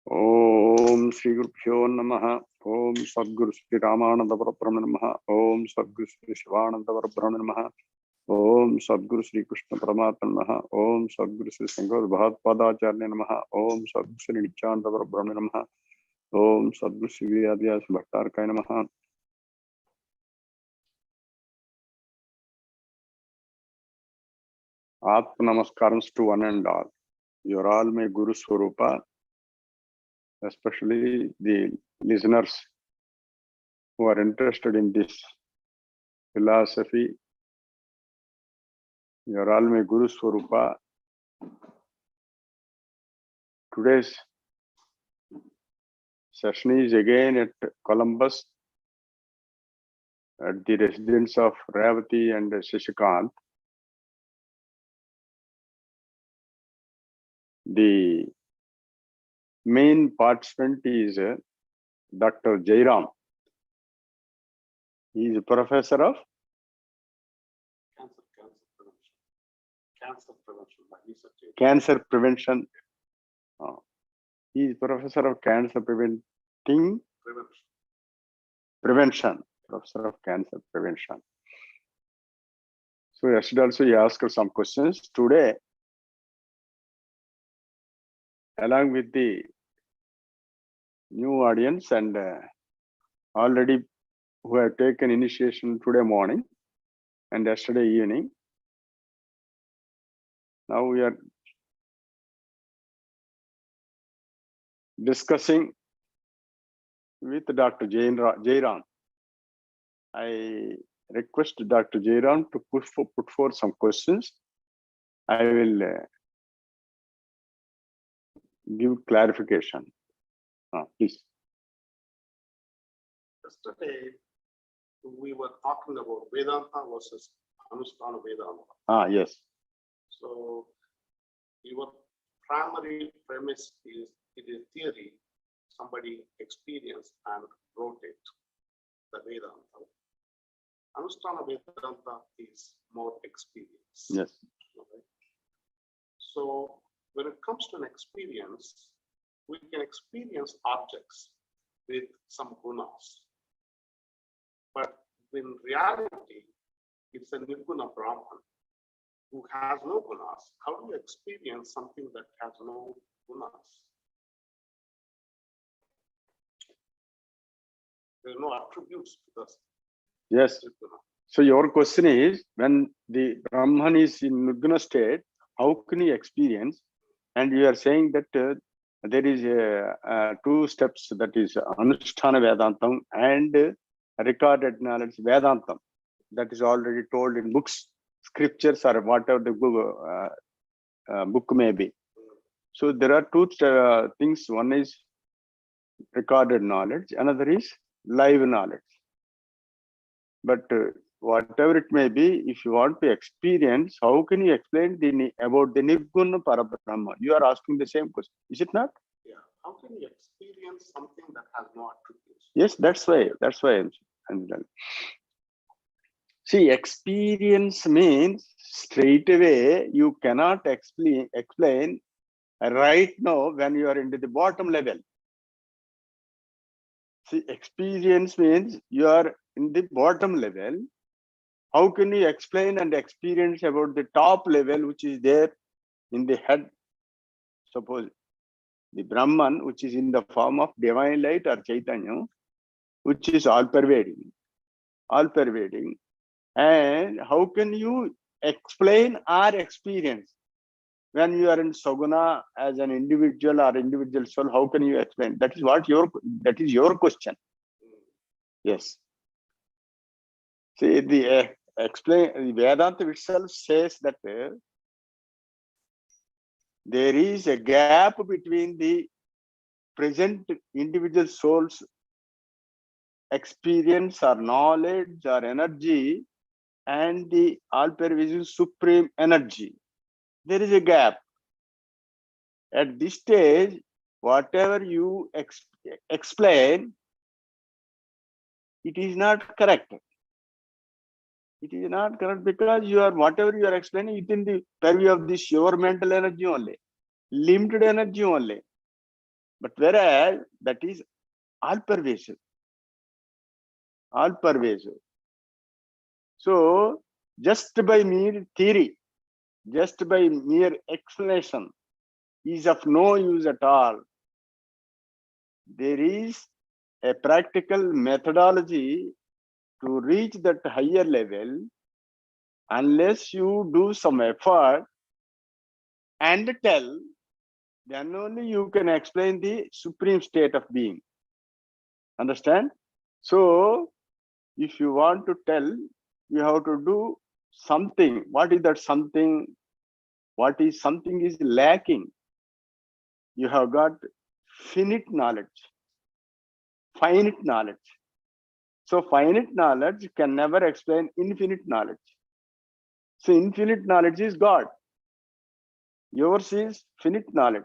Om Sri Gurubhyo Namaha. Om Sadguru Sri Ramananda Parabrahma Namaha. Om Sadguru Sri Shivananda Parabrahma Namaha. Om Sadguru Sri Krishna Paramatma Namaha. Om Sadguru Sri Sangha Bhattpadacharya Namaha. Om Sadguru Sri Nityananda Parabrahma Namaha. Om Sadguru Sri Vyadhyas Bhattarkaya Namaha. Atma Namaskarams to one and all. You are all my Guru Swarupa, especially the listeners who are interested in this philosophy. You are all my Guru Swarupa. Today's session is again at Columbus, at the residence of Ravati and Shashikant. The main participant is Dr. Jayram. He is a professor of cancer prevention. He is professor of cancer prevention. Professor of cancer prevention. So yesterday also he asked some questions. Today, along with the new audience and already who have taken initiation today morning and yesterday evening, now we are discussing with Dr. Jayram. I request Dr. Jayram to put forth some questions. I will give clarification. Please. Yesterday, we were talking about Vedanta versus Anusthana Vedanta. Yes. So, your primary premise is it is theory, somebody experienced and wrote it, the Vedanta. Anusthana Vedanta is more experience. Yes. Okay. So, when it comes to an experience, we can experience objects with some gunas. But in reality, it's a Nirguna Brahman who has no gunas. How do you experience something that has no gunas? There are no attributes to this. Yes. So your question is, when the Brahman is in Nirguna state, how can he experience? And you are saying that there is two steps, that is Anusthana Vedantam and recorded knowledge Vedantam. That is already told in books, scriptures, or whatever the book may be. So there are two things. One is recorded knowledge, another is live knowledge. But whatever it may be, if you want to experience, how can you explain about the Nirguna Parabrahma? You are asking the same question, is it not? Yeah. How can you experience something that has no attributes? Yes, that's why I'm done. See, experience means straight away you cannot explain right now when you are into the bottom level. See, experience means you are in the bottom level. How can you explain and experience about the top level, which is there in the head? Suppose the Brahman, which is in the form of divine light or Chaitanya, which is all pervading. And how can you explain our experience when you are in Saguna as an individual or individual soul? How can you explain? That is your question. Yes. See, the Vedanta itself says that there is a gap between the present individual soul's experience or knowledge or energy and the all-pervasive supreme energy. There is a gap. At this stage, whatever you explain, it is not correct. It is not correct because whatever you are explaining within the purview of this your mental energy only, limited energy only. But whereas that is all pervasive. All pervasive. So just by mere theory, just by mere explanation is of no use at all. There is a practical methodology to reach that higher level. Unless you do some effort and tell, then only you can explain the supreme state of being. Understand? So if you want to tell, you have to do something. What is that something? What is something is lacking? You have got finite knowledge, finite knowledge. So finite knowledge can never explain infinite knowledge. So infinite knowledge is God. Yours is finite knowledge.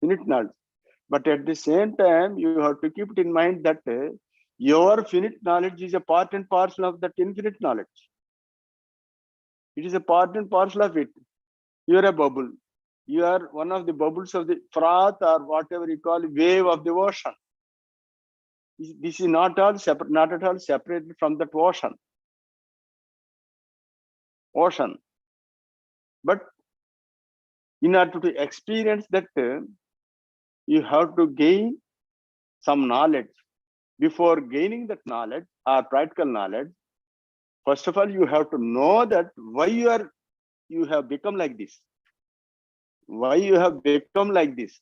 Finite knowledge. But at the same time, you have to keep it in mind that your finite knowledge is a part and parcel of that infinite knowledge. It is a part and parcel of it. You are a bubble. You are one of the bubbles of the froth or whatever you call wave of the ocean. This is not all separate, not at all separated from that ocean. But in order to experience that, you have to gain some knowledge. Before gaining that knowledge or practical knowledge, first of all, you have to know that why you have become like this. Why you have become like this.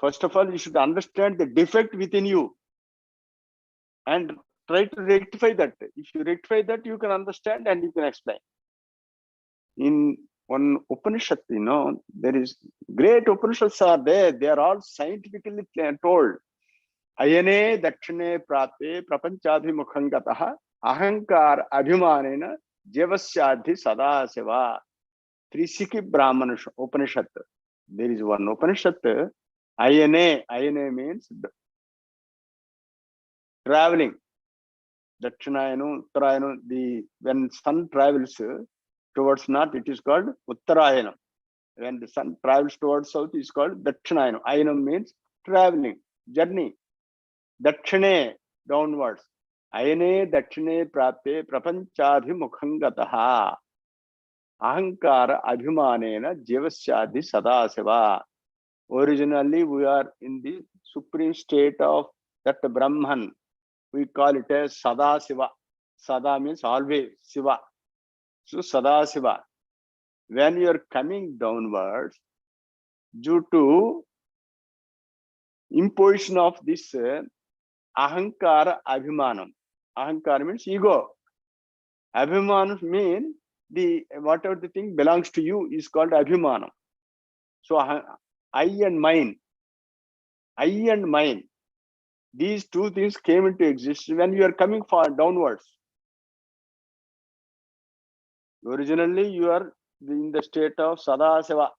First of all, you should understand the defect within you and try to rectify that. If you rectify that, you can understand and you can explain. In one Upanishad, there is great Upanishads are there. They are all scientifically told. Ayane dakshine prate prapanchadhimukhangataha ahankar abhimanena jevasyadhi sadaseva. Trisiki Brahmana Upanishad. There is one Upanishad. Ayane means traveling. Dakshinayana, Uttarayana, when sun travels towards north, it is called Uttarayana. When the sun travels towards south, it is called Dakshinayana. Ayanam means traveling, journey. Dakshine, downwards. Ayane dakshine prapte prapanchadhimukhangataha ahankara abhimanena jevasyadhi sadaseva. Originally, we are in the supreme state of that Brahman. We call it as Sadasiva. Sada means always, Siva. So Sadasiva. When you are coming downwards, due to imposition of this ahankara abhimanam. Ahankara means ego. Abhimanam means whatever the thing belongs to you is called abhimanam. So I and mine. These two things came into existence when you are coming far downwards. Originally, you are in the state of Sadaseva.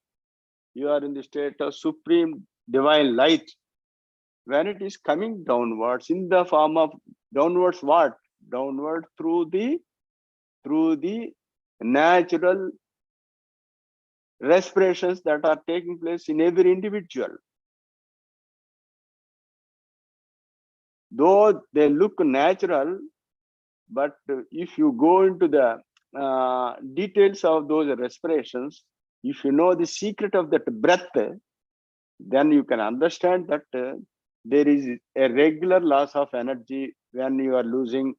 You are in the state of supreme divine light. When it is coming downwards in the form of downwards what? Downward through the natural respirations that are taking place in every individual. Though they look natural, but if you go into the details of those respirations, if you know the secret of that breath, then you can understand that there is a regular loss of energy when you are losing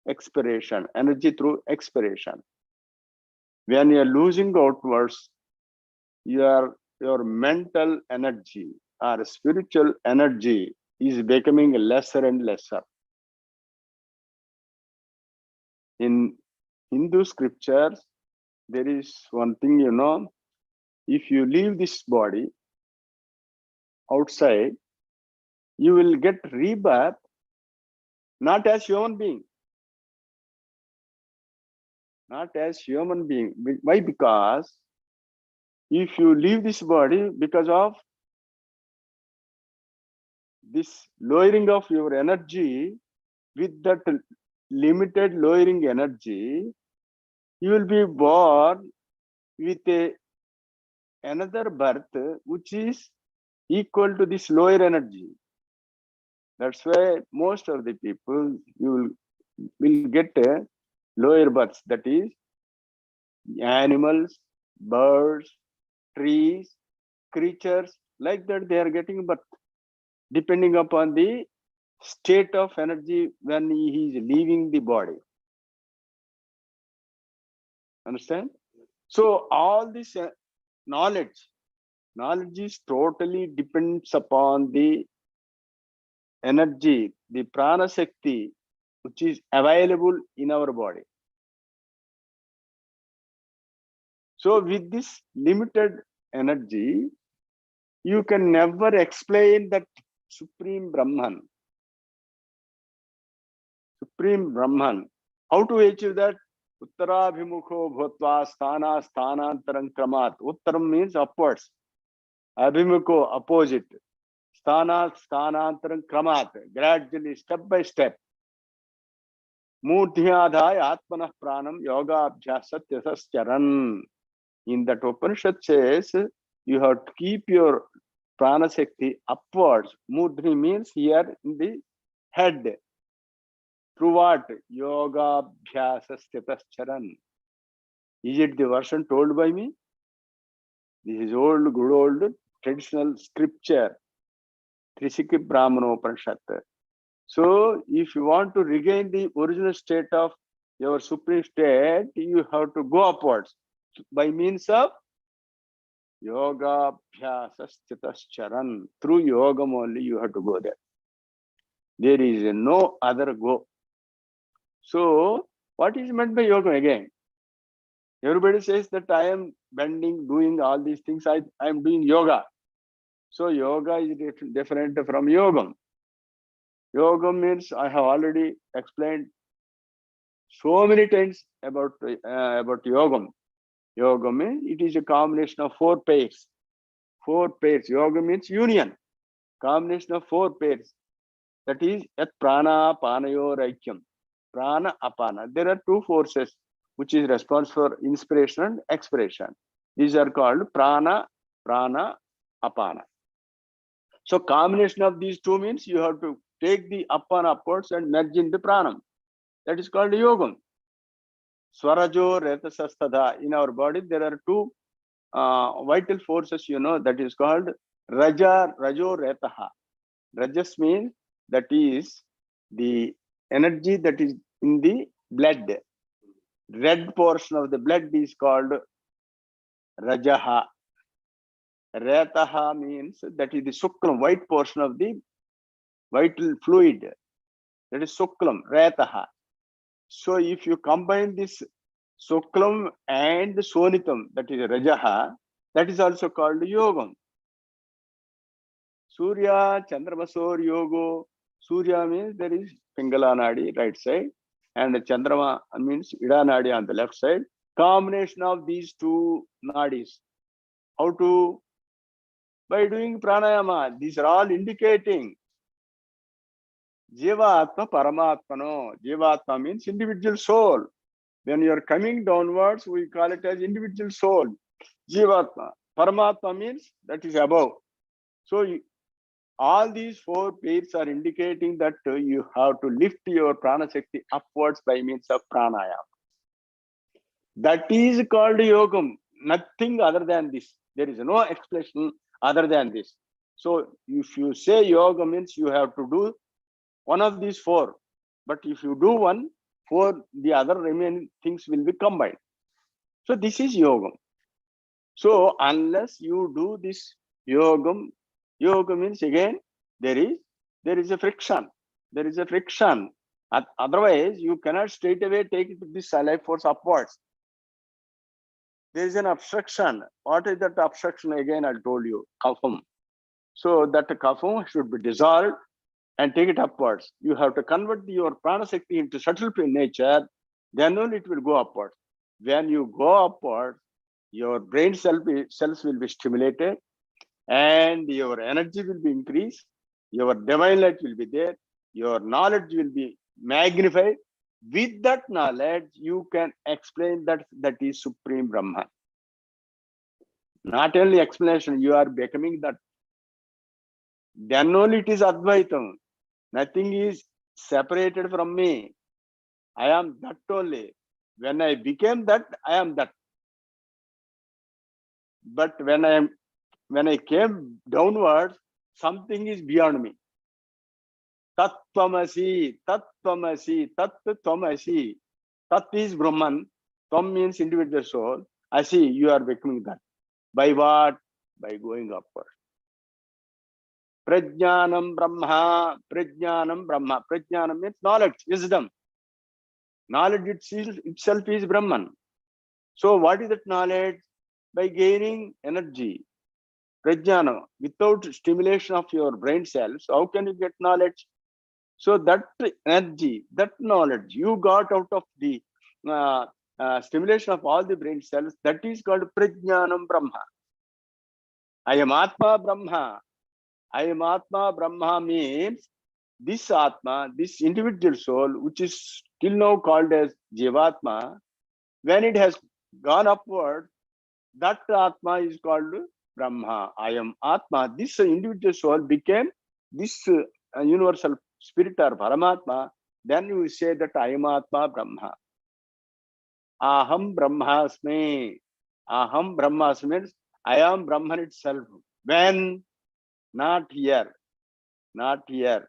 expiration, energy through expiration. When you are losing outwards, your mental energy or spiritual energy is becoming lesser and lesser. In Hindu scriptures, there is one thing, if you leave this body outside, you will get rebirth not as human being. Not as human being. Why? Because if you leave this body because of this lowering of your energy, with that limited lowering energy, you will be born with another birth, which is equal to this lower energy. That's why most of the people will get lower births. That is, animals, birds, trees, creatures, like that they are getting birth, depending upon the state of energy when he is leaving the body. Understand? So all this knowledge is totally depends upon the energy, the prana shakti, which is available in our body. So with this limited energy, you can never explain that Supreme Brahman. Supreme Brahman. How to achieve that? Uttarabhimukho bhutva sthana sthanantaram kramat. Uttaram means upwards. Abhimukho, opposite. Sthana sthanantaram kramat. Gradually, step by step. Murthyadhaya atmanah pranam yoga abhyasat yasascharan. In that Upanishad says, you have to keep your prana shakti upwards. Murdhni means here in the head. Through what? Yoga abhyasa sthitascharan. Is it the version told by me? This is old, good old traditional scripture. Trishiki Brahmana Upanishad. So, if you want to regain the original state of your supreme state, you have to go upwards by means of yoga abhyasa sthitascharan. Through yogam only you have to go there. There is no other go. So, what is meant by yoga again? Everybody says that I am bending, doing all these things. I am doing yoga. So, yoga is different from yogam. Yogam means I have already explained so many times about yogam. Yoga means it is a combination of 4 pairs. 4 pairs. Yoga means union. Combination of 4 pairs. That is at prana panayor aikyam. Prana apana. There are 2 forces which is responsible for inspiration and expiration. These are called prana, prana, apana. So combination of these 2 means you have to take the apana upwards and merge in the pranam. That is called yogam. Swarajo retasasthada. In our body, there are 2 vital forces, that is called rajo retaha. Rajas means that is the energy that is in the blood. Red portion of the blood is called rajaha. Retaha means that is the suklam, white portion of the vital fluid. That is suklam, retaha. So if you combine this suklam and sonitam, that is rajaha, that is also called yogam. Surya Chandramasor yogo. Surya means there is Pingala Nadi, right side, and Chandrama means Ida Nadi on the left side. Combination of these 2 nadis. How to? By doing pranayama. These are all indicating Jivatma Paramatmano. Jivatma means individual soul. When you are coming downwards, we call it as individual soul. Jivatma. Paramatma means that is above. So all these 4 pairs are indicating that you have to lift your prana shakti upwards by means of pranayama. That is called yogam. Nothing other than this. There is no explanation other than this. So if you say yoga means you have to do one of these 4. But if you do one, 4, the other remaining things will be combined. So this is yogam. So unless you do this yogam, yoga means again there is a friction. There is a friction. Otherwise, you cannot straight away take this life force upwards. There is an obstruction. What is that obstruction? Again, I told you, kapham. So that kapham should be dissolved and take it upwards. You have to convert your prana shakti into subtle nature, then only it will go upwards. When you go upwards, your brain cells will be stimulated and your energy will be increased, your divine light will be there, your knowledge will be magnified. With that knowledge, you can explain that is Supreme Brahman. Not only explanation, you are becoming that then only it is Advaitam. Nothing is separated from me. I am that only. When I became that, I am that. But when I came downwards, something is beyond me. Tat Tvamasi, Tat Tvamasi, Tat Tvamasi. Tat is Brahman. Tvam means individual soul. Asi, you are becoming that. By what? By going upward. Prajnanam Brahma, Prajnanam Brahma. Prajnanam means knowledge, wisdom. Knowledge itself is Brahman. So what is that knowledge? By gaining energy. Prajnana, without stimulation of your brain cells, how can you get knowledge? So that energy, that knowledge you got out of the stimulation of all the brain cells, that is called Prajnanam Brahma. I am Atma Brahma. I am Atma Brahma means this Atma, this individual soul, which is still now called as Jivatma, when it has gone upward, that Atma is called Brahma. I am Atma. This individual soul became this universal spirit or Paramatma. Then you say that I am Atma Brahma. Aham Brahmasmi. Aham Brahmasmi means I am Brahman itself. When? Not here. Not here.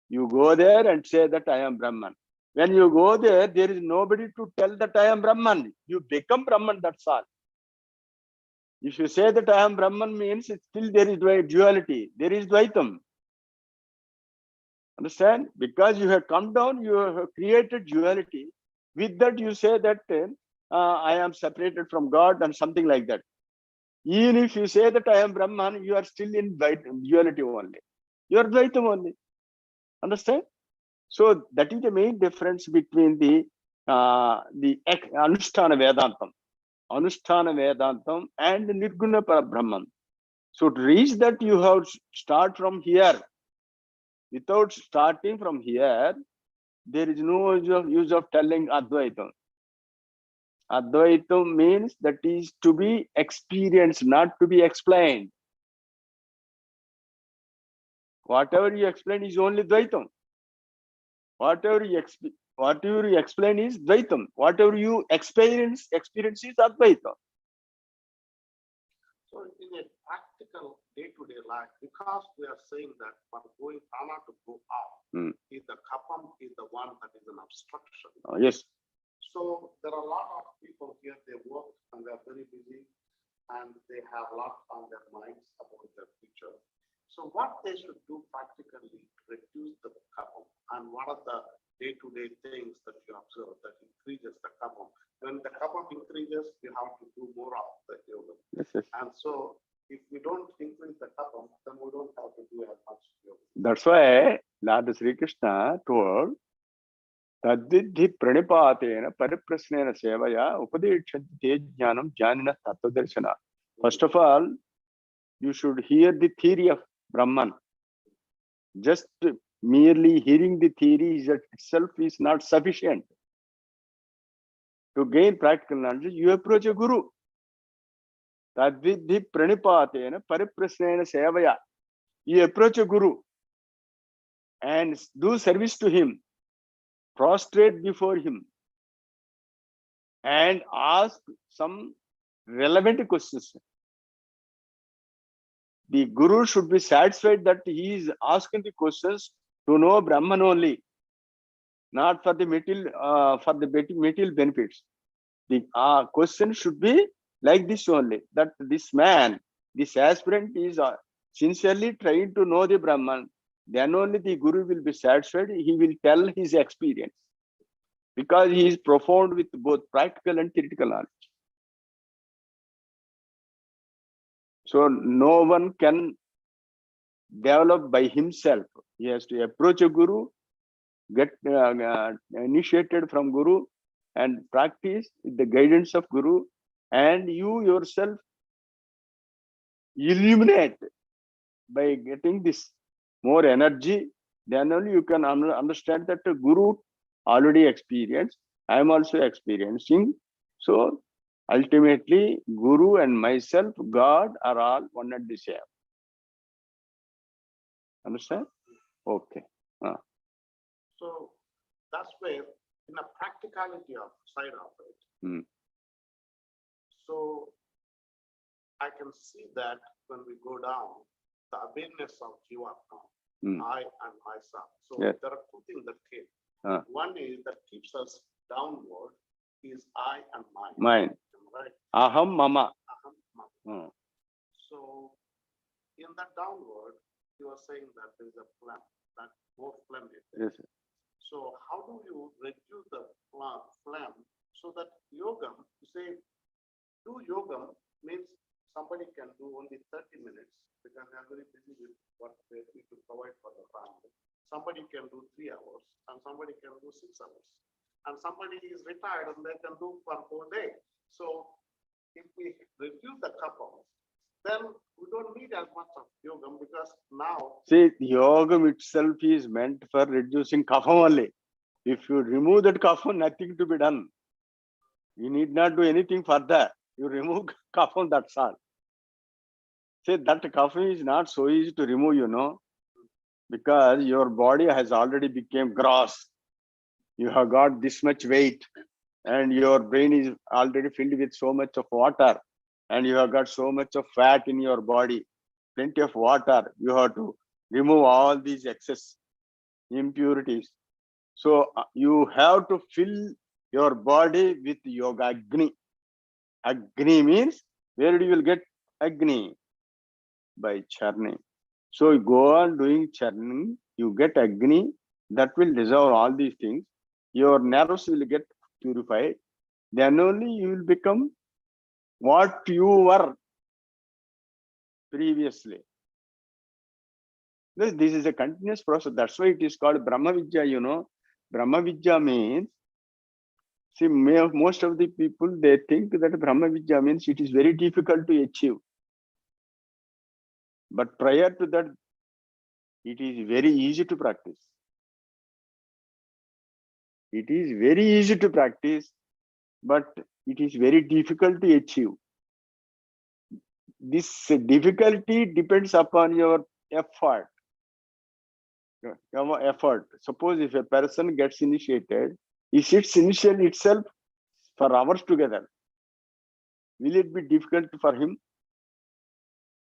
You go there and say that I am Brahman. When you go there, there is nobody to tell that I am Brahman. You become Brahman, that's all. If you say that I am Brahman means still there is duality. There is Dvaitam. Understand? Because you have come down, you have created duality. With that you say that I am separated from God and something like that. Even if you say that I am Brahman, you are still in duality only. You are Dvaitam only. Understand? So that is the main difference between the Anusthana Vedantam. Anusthana Vedantam and Nirguna Brahman. So to reach that, you have to start from here. Without starting from here, there is no use of telling Advaitam. Advaitam means that is to be experienced, not to be explained. Whatever you explain is only Dvaitam. Whatever you explain is Dvaitam. Whatever you experience is Advaitam. So in a practical day-to-day life, because we are saying that for going prana to go up, is the kapam is the one that is an obstruction. Yes. So there are a lot of people here, they work and they are very busy and they have a lot on their minds about their future. So what they should do practically to reduce the kapam, and what are the day-to-day things that you observe that increases the kapam? When the kapam increases, you have to do more of the yoga. Yes. And so if we don't increase the kapam, then we don't have to do as much yoga. That's why Lord Sri Krishna told Tadvidhi pranipatena pariprasnena sevaya upadeshanti te jnanam jnanina tattvadarshana. First of all, you should hear the theory of Brahman. Just merely hearing the theory itself is not sufficient. To gain practical knowledge, you approach a guru. Tadvidhi pranipatena pariprasnena sevaya. You approach a guru and do service to him. Prostrate before him and ask some relevant questions. The guru should be satisfied that he is asking the questions to know Brahman only, not for the material benefits. The question should be like this only, that this man, this aspirant is sincerely trying to know the Brahman. Then only the guru will be satisfied. He will tell his experience, because he is profound with both practical and theoretical knowledge. So no one can develop by himself. He has to approach a guru, get initiated from guru, and practice with the guidance of guru, and you yourself illuminate by getting this more energy. Then only you can understand that the guru already experienced, I am also experiencing. So ultimately, guru and myself, God are all one and the same. Understand? Okay. So that's where, in a practicality of side of it. So I can see that when we go down, the awareness of Jiva now, I and myself. So there are two things that came. One is that keeps us downward is I and mine. Mine. Right? Aham mama. Aham mama. So in that downward, you are saying that there is a phlegm, that more phlegm is there. Yes. So how do you reduce the phlegm so that yogam, you say, do yogam means somebody can do only 30 minutes because they are very busy with what they need to provide for the family. Somebody can do 3 hours and somebody can do 6 hours. And somebody is retired and they can do for whole day. So if we reduce the couples, then we don't need as much of yogam because now. See, yogam itself is meant for reducing kapham only. If you remove that kapham, nothing to be done. You need not do anything further. You remove kapham, that's all. See, that kapham is not so easy to remove, because your body has already become gross. You have got this much weight and your brain is already filled with so much of water and you have got so much of fat in your body, plenty of water. You have to remove all these excess impurities. So you have to fill your body with yoga agni. Agni means, where do you will get agni? By churning. So you go on doing churning, you get agni, that will dissolve all these things. Your nerves will get purified. Then only you will become what you were previously. This is a continuous process. That's why it is called Brahma Vidya, Brahma Vidya means, see, most of the people, they think that Brahma Vidya means it is very difficult to achieve. But prior to that, it is very easy to practice. It is very easy to practice, but it is very difficult to achieve. This difficulty depends upon your effort. Your effort. Suppose if a person gets initiated, he sits initially itself for hours together. Will it be difficult for him?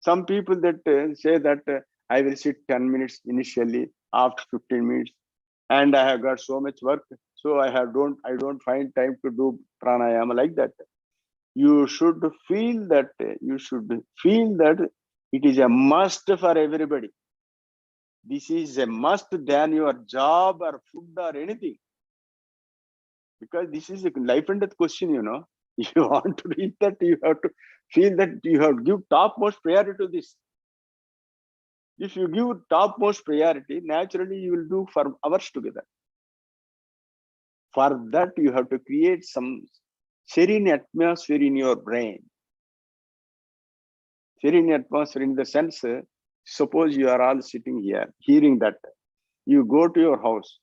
Some people that say that I will sit 10 minutes initially, after 15 minutes, and I have got so much work, so I don't find time to do pranayama like that. You should feel that it is a must for everybody. This is a must than your job or food or anything. Because this is a life and death question, If you want to reach that, you have to feel that you have to give topmost priority to this. If you give topmost priority, naturally you will do for hours together. For that, you have to create some serene atmosphere in your brain. Serene atmosphere in the sense, suppose you are all sitting here, hearing that. You go to your house.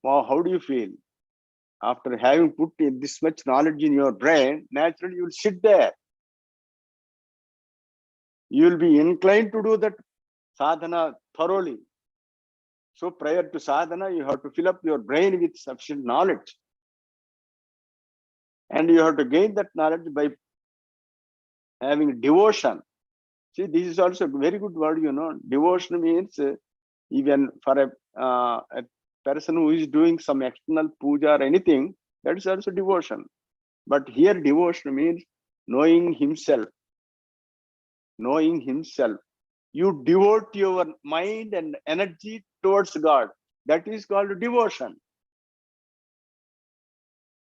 Wow, how do you feel? After having put this much knowledge in your brain, naturally you will sit there. You will be inclined to do that sadhana thoroughly. So prior to sadhana, you have to fill up your brain with sufficient knowledge. And you have to gain that knowledge by having devotion. See, this is also a very good word, Devotion means even for a person who is doing some external puja or anything, that is also devotion. But here devotion means knowing himself. Knowing himself. You devote your mind and energy towards God. That is called devotion.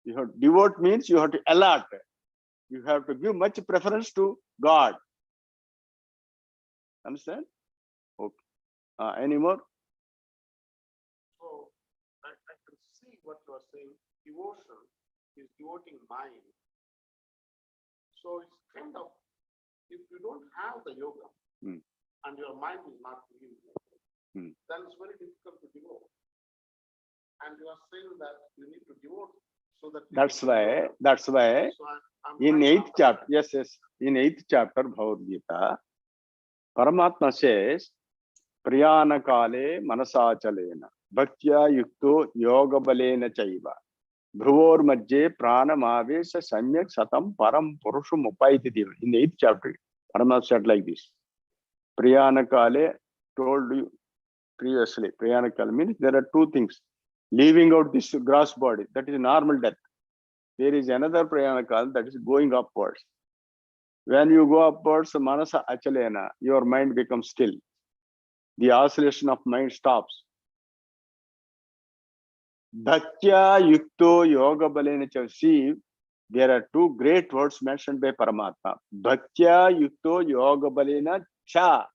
You have devote means you have to allot. You have to give much preference to God. Understand? Okay. Any more? So I can see what you are saying. Devotion is devoting mind. So it's kind of, if you don't have the yoga and your mind is not clean, then it's very difficult to devote. And you are saying that you need to devote so that. That's why. So in 8th chapter, yes, in 8th chapter Bhagavad Gita, Paramatma says, Priyana kale manasachalena. Bhaktya yukto yoga balena chaiva. Bhruvor majje pranamavesa samyak satam param purusham upaiti diva. In the 8th chapter, Paramahansa said like this. Priyana kale told you previously. Priyana kale means there are two things. Leaving out this gross body, that is normal death. There is another priyana kale that is going upwards. When you go upwards, manasa achalena, your mind becomes still. The oscillation of mind stops. Dhatya yukto yoga balena cha. See, there are two great words mentioned by Paramatma. Dhatya yukto yoga balena cha.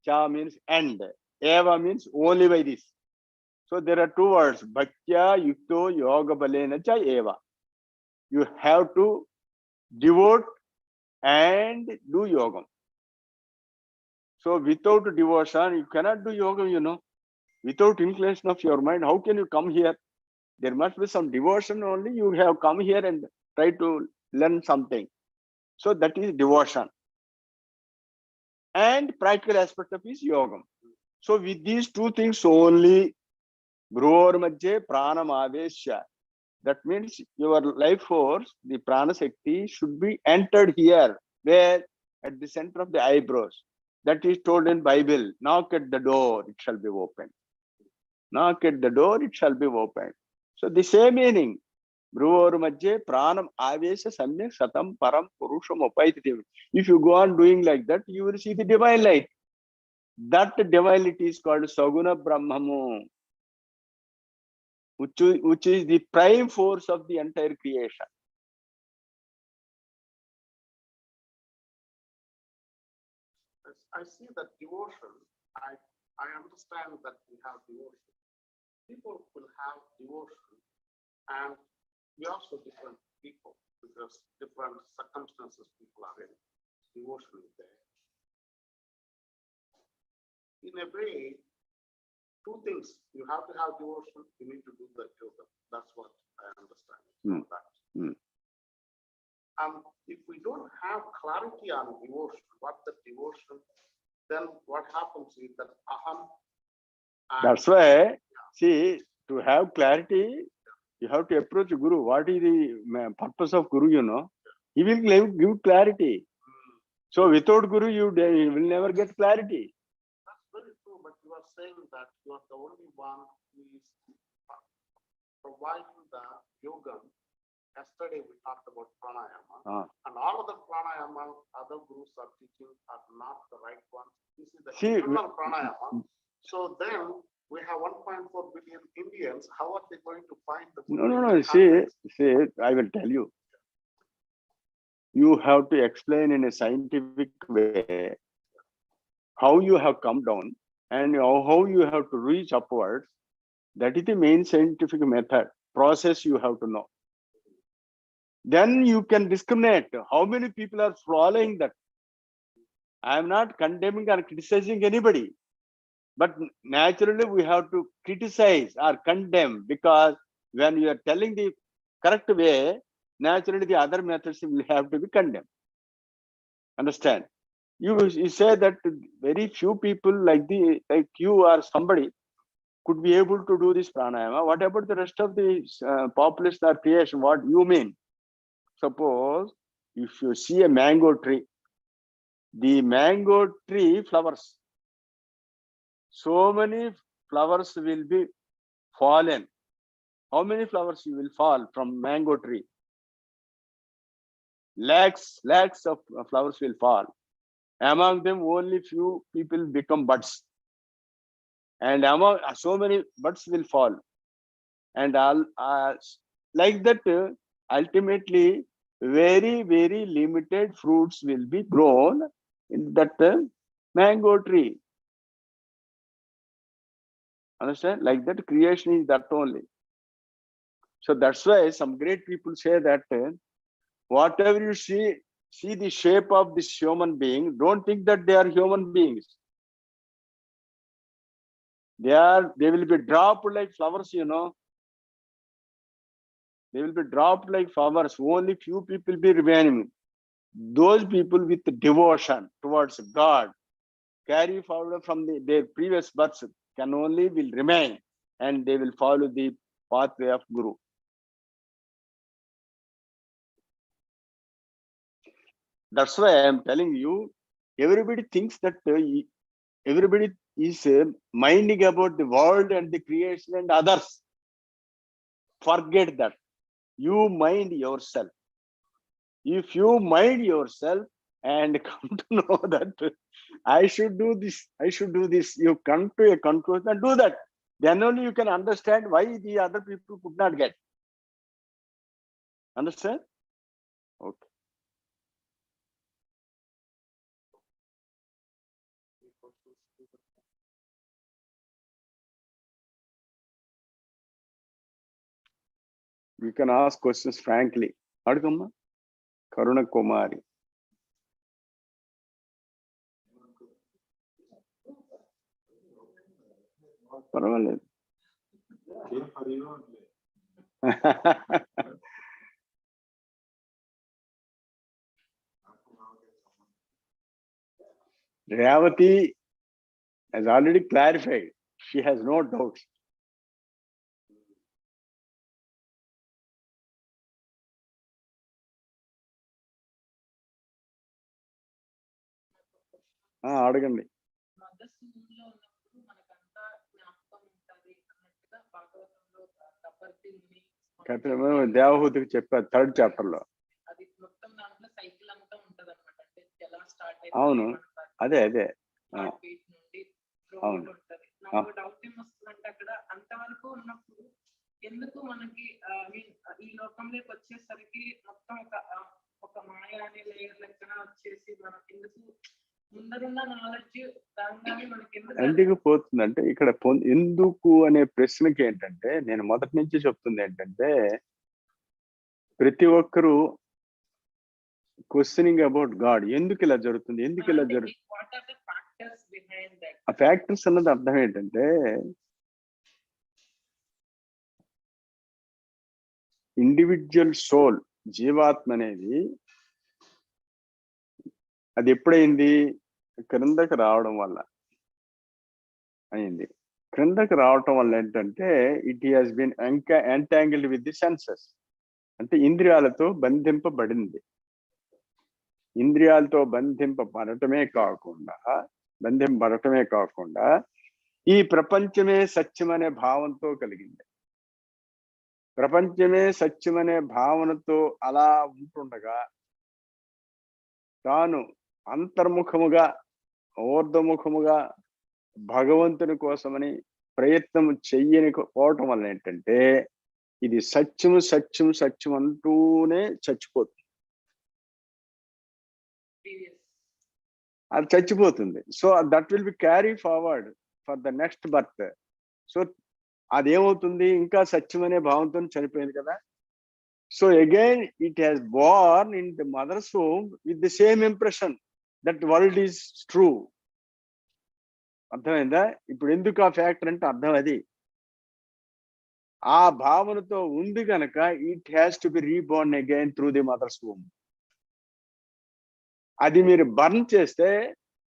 Cha means end. Eva means only by this. So there are two words. Bhaktya yukto yoga balena cha eva. You have to devote and do yogam. So without devotion, you cannot do yogam, you know. Without inclination of your mind, how can you come here? There must be some devotion only. You have come here and try to learn something. So that is devotion. And practical aspect of is yogam. So with these two things only, bhruvor majje pranam avesya. That means your life force, the prana shakti, should be entered here, where at the center of the eyebrows. That is told in Bible. Knock at the door, it shall be opened. Knock at the door, it shall be opened. So the same meaning. Bhruvor majje pranam avesya samyak satam param purusham upaiti. If you go on doing like that, you will see the divine light. That divinity is called Saguna Brahmamu, which is the prime force of the entire creation. I see that devotion. I understand that we have devotion. People will have devotion, and we also different people because different circumstances people are in. Devotion is there. In a way, two things. You have to have devotion. You need to do the yoga. That's what I understand. And if we don't have clarity on devotion, what the devotion, then what happens is that aham. That's why, see, to have clarity, you have to approach Guru. What is the purpose of Guru, you know? He will give clarity. So without Guru, you will never get clarity. That's very true, but you are saying that you are the only one who is providing the yoga. Yesterday we talked about pranayama, and all of the pranayama other gurus are teaching are not the right ones. This is the internal pranayama. So then we have 1.4 billion Indians. How are they going to find the No. See, I will tell you. You have to explain in a scientific way how you have come down and how you have to reach upwards. That is the main scientific method, process you have to know. Then you can discriminate how many people are following that. I am not condemning or criticizing anybody, but naturally we have to criticize or condemn, because when you are telling the correct way, naturally the other methods will have to be condemned. Understand? You say that very few people like you or somebody could be able to do this pranayama. What about the rest of the population or creation? What you mean? Suppose if you see a mango tree, the mango tree flowers. So many flowers will be fallen. How many flowers you will fall from mango tree? Lakhs of flowers will fall. Among them, only few people become buds. And among so many buds will fall. And all like that, ultimately, very, very limited fruits will be grown in that mango tree. Understand? Like that, creation is that only. So that's why some great people say that whatever you see the shape of this human being, don't think that they are human beings. They will be dropped like flowers, you know. They will be dropped like flowers. Only few people be remaining. Those people with devotion towards God, carry forward from their previous births can only will remain, and they will follow the pathway of Guru. That's why I am telling you, everybody thinks that everybody is minding about the world and the creation and others. Forget that. You mind yourself. If you mind yourself and come to know that I should do this, I should do this, you come to a conclusion and do that. Then only you can understand why the other people could not get. Understand? Okay. You can ask questions frankly. Adugama, Karuna Kumari. పర్వాలేదు. Revati has already clarified. She has no doubts. అడగండి. దేవహూతికి చెప్పారు 3rd chapter లో. అవును, అదే అదే అవును. ఎందుకు మనకి ఈ లోకంలోకి వచ్చేసరికి మొత్తం ఒక మాయ అనే లేయర్ లెక్కన వచ్చేసి మనకి ఎందుకు ముందరున్న నాలెడ్జ్ దానిగానే మనకి ఎందుకు పోతుందంటే, ఇక్కడ ఎందుకు అనే ప్రశ్నకి ఏంటంటే, నేను మొదటి నుంచి చెప్తుంది ఏంటంటే, ప్రతి ఒక్కరూ క్వశ్చనింగ్ అబౌట్ గాడ్. ఎందుకు ఇలా జరుగుతుంది, ఎందుకు ఇలా జరుగుతుంది, ఆ ఫ్యాక్టర్స్ అన్నది అర్థం ఏంటంటే, ఇండివిజువల్ సోల్, జీవాత్మ అనేది అది ఎప్పుడైంది, క్రిందకి రావడం వల్ల అయింది. క్రిందకి రావటం వల్ల ఏంటంటే, it has been entangled with the senses, అంటే ఇంద్రియాలతో బంధింపబడింది. ఇంద్రియాలతో బంధింపబడటమే కాకుండా ఈ ప్రపంచమే సత్యమనే భావంతో కలిగింది. ప్రపంచమే సత్యమనే భావనతో అలా ఉంటుండగా తాను అంతర్ముఖముగా ఊర్ధముఖముగా భగవంతుని కోసమని ప్రయత్నం చెయ్యని పోవటం వల్ల ఏంటంటే, ఇది సత్యము సత్యం సత్యం అంటూనే చచ్చిపోతుంది. అది చచ్చిపోతుంది. So that will be carry forward for the next birth. So అదేమవుతుంది, ఇంకా సత్యం అనే భావంతో చనిపోయింది కదా. So again it has born in the mother's home with the same impression that world is true. అర్థమైందా? ఇప్పుడు ఎందుకు ఆ ఫ్యాక్టర్ అంటే అర్థం అది. ఆ భావనతో ఉంది కనుక it has to be reborn again through the mother's home. అది మీరు బర్న్ చేస్తే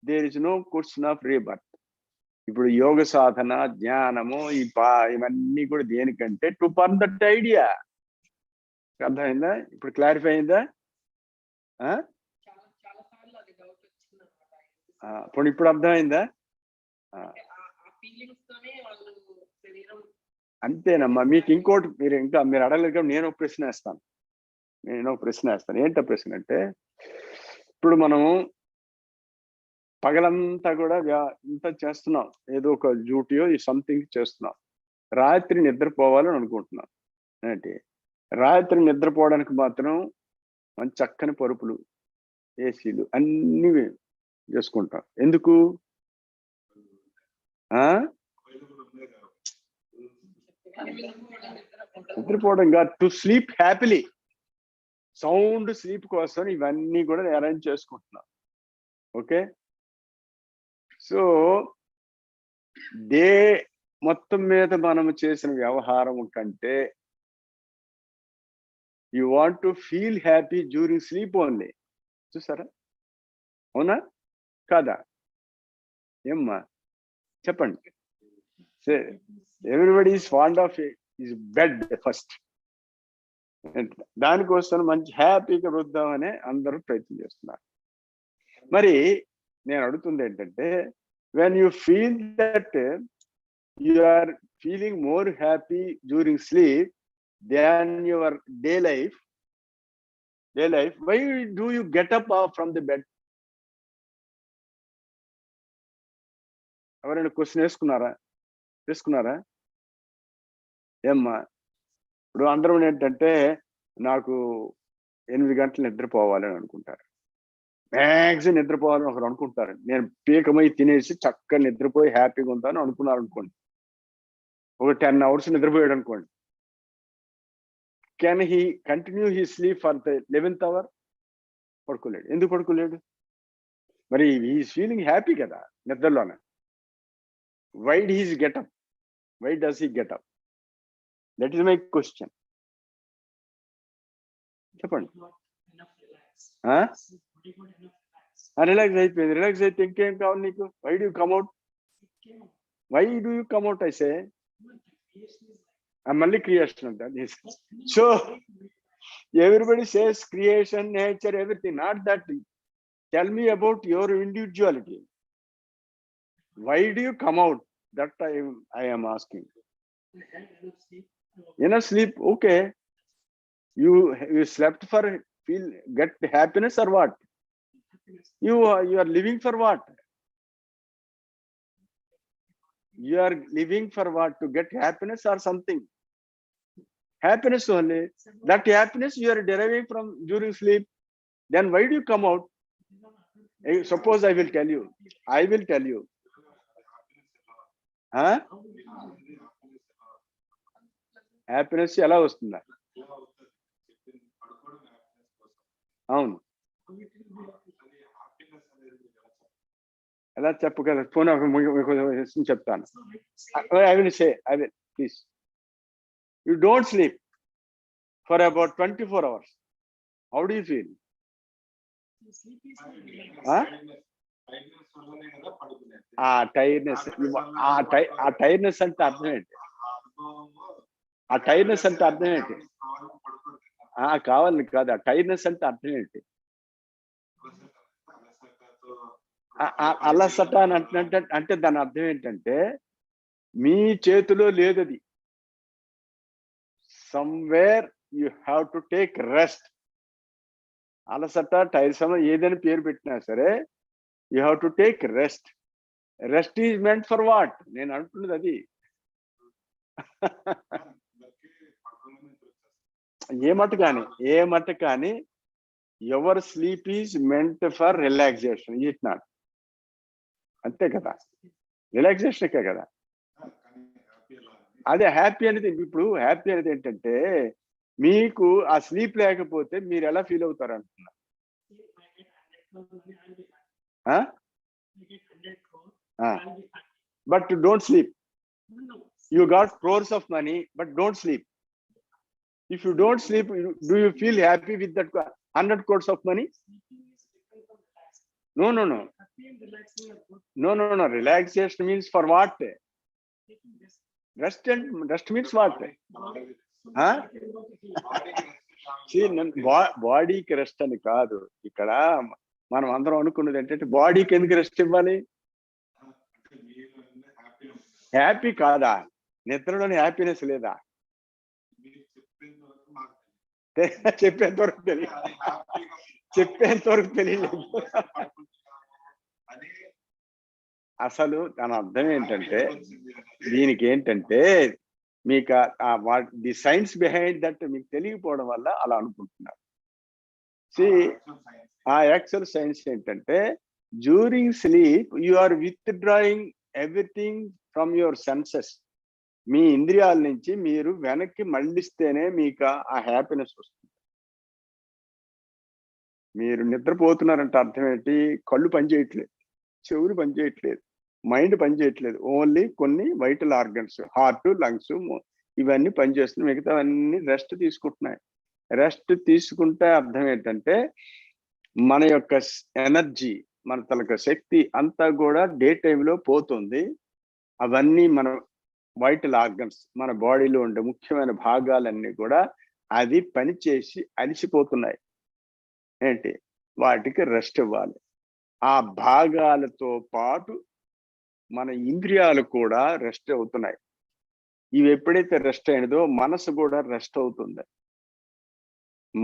there is no question of rebirth. ఇప్పుడు యోగ సాధన, జ్ఞానము, ఇవన్నీ కూడా దేనికంటే టు బర్న్ దట్ ఐడియా. అర్థమైందా? ఇప్పుడు క్లారిఫై అయిందా? ఇప్పుడు అర్థమైందా? అంతేనమ్మా. మీకు ఇంకోటి మీరు అడగలేక నేను ఒక ప్రశ్న వేస్తాను. ఏంటో ప్రశ్న అంటే, ఇప్పుడు మనము పగలంతా కూడా ఇంత చేస్తున్నాం, ఏదో ఒక డ్యూటీయో సంథింగ్ చేస్తున్నాం. రాత్రి నిద్రపోవాలని అనుకుంటున్నాం. ఏంటి, రాత్రి నిద్రపోవడానికి మాత్రం మంచి చక్కని పరుపులు, ఏసీలు అన్నీ చేసుకుంటాం. ఎందుకు? నిద్రపోవడం కాదు, to sleep happily, sound sleep కోసం ఇవన్నీ కూడా అరేంజ్ చేసుకుంటున్నాం. ఓకే, సో మొత్తం మీద మనము చేసిన వ్యవహారం కంటే you want to feel happy during sleep only. చూసారా? అవునా కాదా? ఏమ్మా చెప్పండి. Everybody is fond of is bed first. దానికోసం మంచి హ్యాపీగా వృద్దామని అందరూ ప్రయత్నం చేస్తున్నారు. మరి నేను అడుగుతుంది ఏంటంటే, when you feel that you are feeling more happy during sleep than your day life, why do you get up from the bed? ఎవరైనా క్వశ్చన్ వేసుకున్నారా? ఏమ్మా ఇప్పుడు అందరం ఏంటంటే నాకు 8 గంటలు నిద్రపోవాలని అనుకుంటారు, మ్యాక్సిమం నిద్రపోవాలని ఒకరు అనుకుంటారు. నేను పీకమై తినేసి చక్కగా నిద్రపోయి హ్యాపీగా ఉంటాను అనుకున్నారు అనుకోండి, ఒక 10 hours నిద్రపోయాడు అనుకోండి. Can he continue he sleep for the 11th hour? పడుకోలేడు. ఎందుకు పడుకోలేడు? మరి హీఈస్ ఫీలింగ్ హ్యాపీ కదా నిద్రలోనే. Why does get up? Why does he get up? That is my question. చెప్పండి. రిలాక్స్ అయిపోయింది. రిలాక్స్ అయితే ఇంకేం కావాలి నీకు? Why do come out? Why do you come out? అయితే మళ్ళీ క్రియేషన్ ఉంటుంది. So everybody says creation, nature, everything. Not that. Tell me about your individuality. Why do you come out? That I am asking. Enough sleep, okay. You slept for get happiness or what? You are living for what? You are living for what? To get happiness or something? Happiness only. That happiness you are deriving from during sleep. Then why do you come out? Suppose I will tell you. Happiness ఎలా వస్తుందా? అవును, ఎలా చెప్పగల? పోనీ చెప్తాను. I will please. You don't sleep for about 24 hours. How do you feel? ఆ tiredness అంటే అర్థం ఏంటి? ఆ టైర్నెస్ అంటే అర్థం ఏంటి? కావాలని కాదు. ఆ టైర్నెస్ అంటే అర్థం ఏంటి? అలసట అని అంటే దాని అర్థం ఏంటంటే మీ చేతిలో లేదు అది. Somewhere you have to take rest. అలసట, టైర్సమ్ ఏదైనా పేరు పెట్టినా సరే you have to take rest. Rest is meant for what? నేను అంటున్నది అది. ఏ మట కానీ your sleep is meant for relaxation. Is not. అంతే కదా, రిలాక్సేషన్కే కదా. అదే హ్యాపీ అనేది. ఇప్పుడు హ్యాపీ అనేది ఏంటంటే మీకు ఆ స్లీప్ లేకపోతే మీరు ఎలా ఫీల్ అవుతారు అంటున్నా. But don't sleep. You got crores of money, but don't sleep. If you don't sleep, do you feel happy with that 100 crores of money? No. Relaxation means for what? Rest means what? బాడీకి rest అని కాదు. ఇక్కడ మనం అందరం అనుకున్నది ఏంటంటే బాడీకి ఎందుకు రెస్ట్ ఇవ్వాలి? హ్యాపీ కాదా? నిద్రలోని హ్యాపీనెస్ లేదా? చెప్పేంత వరకు తెలియలేదు. అసలు దాని అర్థం ఏంటంటే దీనికి ఏంటంటే మీకు ది సైన్స్ బిహైండ్ దట్ మీకు తెలియకపోవడం వల్ల అలా అనుకుంటున్నారు. ఆ యాక్చువల్ సైన్స్ ఏంటంటే during sleep you are withdrawing everything from your senses. మీ ఇంద్రియాల నుంచి మీరు వెనక్కి మళ్ళిస్తేనే మీకు ఆ హ్యాపీనెస్ వస్తుంది. మీరు నిద్రపోతున్నారంటే అర్థం ఏంటి? కళ్ళు పనిచేయట్లేదు, చెవులు పనిచేయట్లేదు, మైండ్ పనిచేయట్లేదు. ఓన్లీ కొన్ని వైటల్ ఆర్గన్స్, హార్ట్, లంగ్స్ ఇవన్నీ పనిచేస్తున్నాయి. మిగతావన్నీ రెస్ట్ తీసుకుంటున్నాయి. రెస్ట్ తీసుకుంటే అర్థం ఏంటంటే మన యొక్క ఎనర్జీ, మన తలక శక్తి అంతా కూడా డే టైంలో పోతుంది. అవన్నీ మన వైటల్ ఆర్గన్స్, మన బాడీలో ఉండే ముఖ్యమైన భాగాలన్నీ కూడా అది పనిచేసి అలిసిపోతున్నాయి. ఏంటి, వాటికి రెస్ట్ ఇవ్వాలి. ఆ భాగాలతో పాటు మన ఇంద్రియాలు కూడా రెస్ట్ అవుతున్నాయి. ఇవి ఎప్పుడైతే రెస్ట్ అయినదో మనసు కూడా రెస్ట్ అవుతుంది.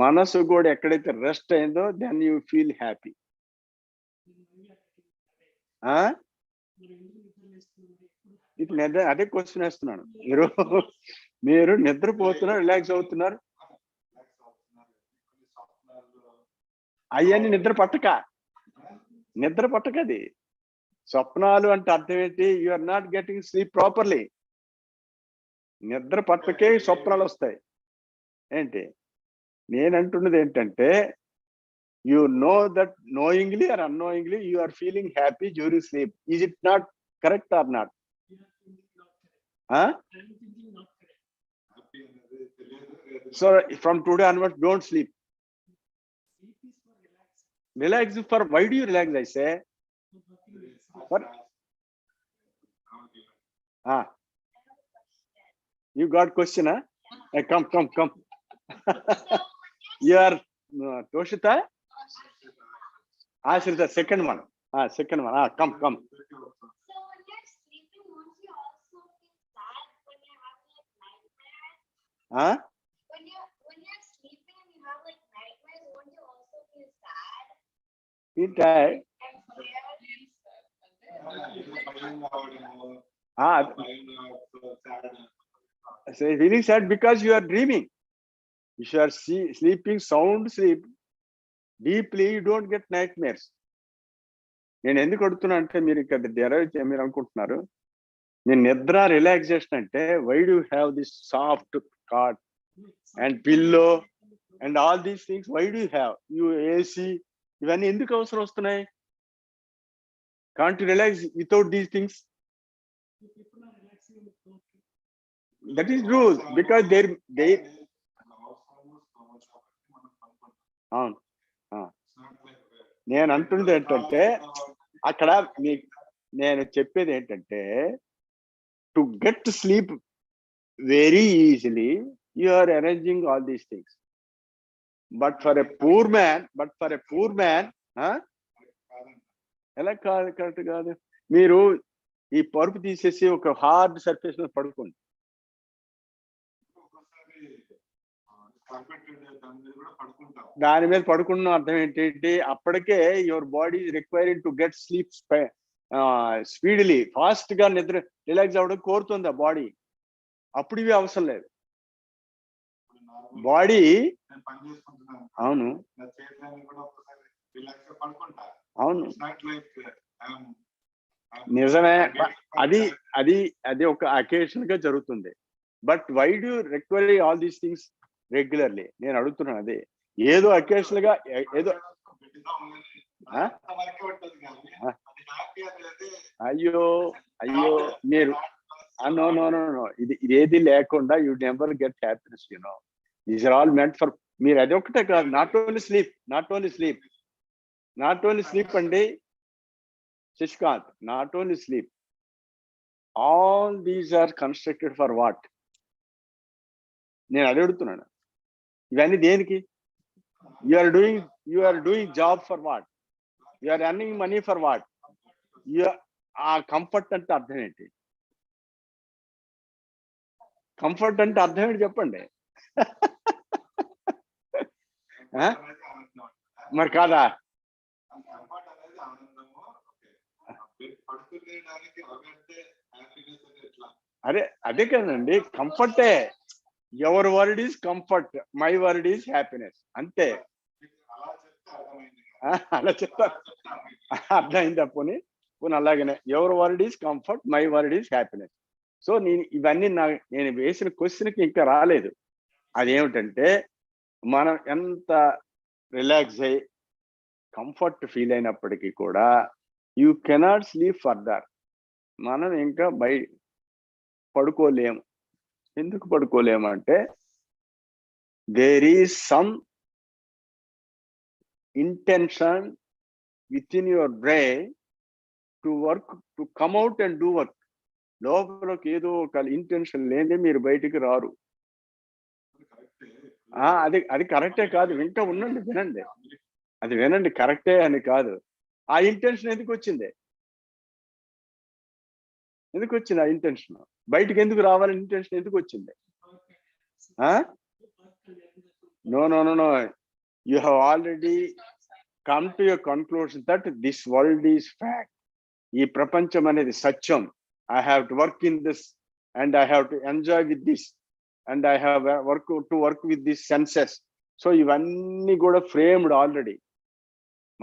మనసు కూడా ఎక్కడైతే రెస్ట్ అయిందో దెన్ యూ ఫీల్ హ్యాపీ. ఇప్పుడు నిద్ర, అదే క్వశ్చన్ వేస్తున్నాను. మీరు నిద్రపోతున్నారు, రిలాక్స్ అవుతున్నారు, అవన్నీ నిద్ర పట్టకది. స్వప్నాలు అంటే అర్థం ఏంటి? You are not getting sleep properly. నిద్ర పట్టకే స్వప్నాలు వస్తాయి. ఏంటి నేను అంటున్నది ఏంటంటే, you know that knowingly or unknowingly you are feeling happy during sleep. Is it not correct or not? So from today onwards don't sleep. Relax for, why do you relax? I say what? You got question? Come you are Toshita, Ashrita, second one. Come So when you're sleeping, won't you also feel sad when you're having like nightmares? When you're sleeping and you have like nightmares, won't you also feel sad? Feel tired. And scared? So feeling sad because you are dreaming. If you are sleeping sound sleep deeply, you don't get nightmares. నేను ఎందుకు అడుగుతున్నా అంటే, మీరు ఇక్కడ derive మీరు అనుకుంటున్నారు నేను నిద్ర రిలాక్సేషన్ అంటే, why do have this soft cot and pillow and all these things, why do have you AC, ఇవన్నీ ఎందుకు అవసరం వస్తున్నాయి? Can't you relax without these things? That is rule because they అవును. నేను అంటున్నది ఏంటంటే, అక్కడ నేను చెప్పేది ఏంటంటే, to get sleep very easily you are arranging all these things. But for a poor man ఎలా కాదు, కరెక్ట్ కాదు. మీరు ఈ పరుపు తీసేసి ఒక హార్డ్ సర్ఫేస్ మీద పడుకోండి. దాని మీద పడుకున్న అర్థం ఏంటంటే, అప్పటికే your body requiring to get sleep speedily, fast గా నిద్ర రిలాక్స్ అవ్వడం కోరుతుంది ఆ బాడీ. అప్పుడు ఇవి అవసరం లేదు. బాడీ అవును నిజమే, అది ఒక అకేషన్ గా జరుగుతుంది. But why do require all these things regularly? నేను అడుగుతున్నాను అదే. ఏదో అకేషన్ గా ఏదో అయ్యో మీరు నో ఇది ఏది లేకుండా you never get happiness. You know these are all ment for మీరు. అది ఒకటే కాదు, నాట్ ఓన్లీ స్లీప్ అండి Shashikant, not only sleep. All these are constructed for what? నేను అది అడుగుతున్నాను. ఇవన్నీ దేనికి? You are doing job for what? You are earning money for what? ఆ కంఫర్ట్ అంటే అర్థం ఏంటి? కంఫర్ట్ అంటే అర్థం ఏంటి చెప్పండి. మరి కాదా? అదే కదండి కంఫర్టే. Your word is comfort, my word is happiness. అంతే. అలా చెప్తారు, అర్థమైందా? పోనీ అలాగనే your word is comfort, my word is happiness. So ఇవన్నీ నేను వేసిన క్వశ్చన్కి ఇంకా రాలేదు. అదేమిటంటే, మనం ఎంత రిలాక్స్ అయ్యి కంఫర్ట్ ఫీల్ అయినప్పటికీ కూడా యూ కెనాట్ స్లీప్ ఫర్దర్. మనం ఇంకా పడుకోలేము. ఎందుకు పడుకోలేము అంటే, there is some intention within your brain to work, to come out and do work. లోపలకి ఏదో ఒక ఇంటెన్షన్ లేదే మీరు బయటికి రారు. అది కరెక్టే కాదు, వింటూ ఉండండి, వినండి, అది వినండి, కరెక్టే అని కాదు. ఆ ఇంటెన్షన్ ఎందుకు వచ్చింది? ఆ ఇంటెన్షన్ బయటికి ఎందుకు రావాలని ఇంటెన్షన్ ఎందుకు వచ్చింది? No. You have already come to your conclusion that this world is fact. ఈ ప్రపంచం అనేది సత్యం. I have to work in this and I have to enjoy with this and I have to work with these senses. So ఇవన్నీ కూడా framed already.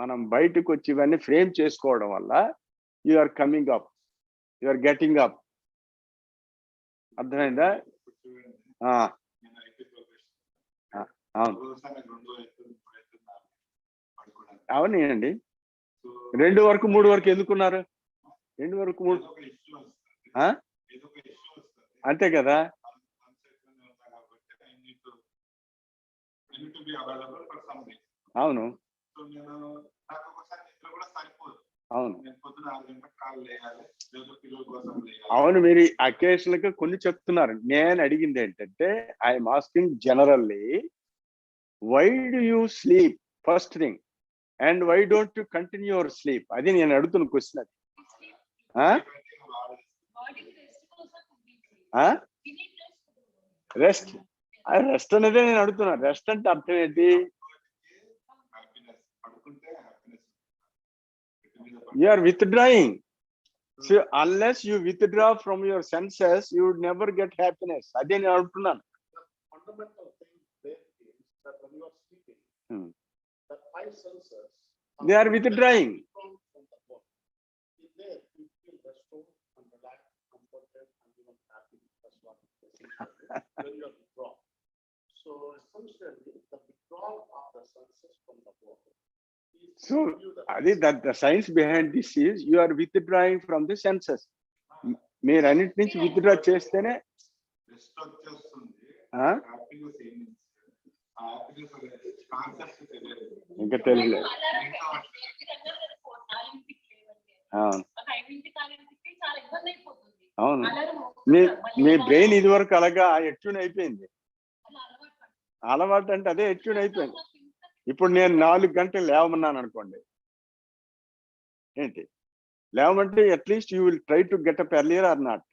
మనం బయటకు వచ్చి ఇవన్నీ frame చేసుకోవడం వల్ల you are coming up, you are getting up. అర్థమైందా? అవునండి. 2 వరకు 3 వరకు ఎందుకున్నారు? 2 వరకు 3 అంతే కదా. అవును అవును మీరు అకేషనల్ గా కొన్ని చెప్తున్నారు. నేను అడిగింది ఏంటంటే, I'm asking generally, why do you sleep first thing and why don't you continue your sleep? అది నేను అడుగుతున్న క్వశ్చన్. అది రెస్ట్ అనేదే నేను అడుగుతున్నా. రెస్ట్ అంటే అర్థం ఏంటి? You are withdrawing. So unless you withdraw from your senses, you would never get happiness. అదే నేను అంటున్నాను. Fundamental thing there is that when you are sleeping, the 5 senses they are withdrawing. There you feel restored and relaxed, comforted, and even happy. That's what when you are withdrawn. So essentially, the withdrawal of the senses from the body. So that the science behind this is you are withdrawing from the senses. మీరు అన్నిటి నుంచి withdraw చేస్తేనే ఇంకా తెలియలేదు. అవును, మీ brain ఇది వరకు అలాగా ఎట్యూన్ అయిపోయింది. అలవాటు అంటే అదే ఎట్యూన్ అయిపోయింది. ఇప్పుడు నేను 4 గంటలు లేవమన్నాను అనుకోండి, ఏంటి లేవమంటే at least you will try to get up earlier or not?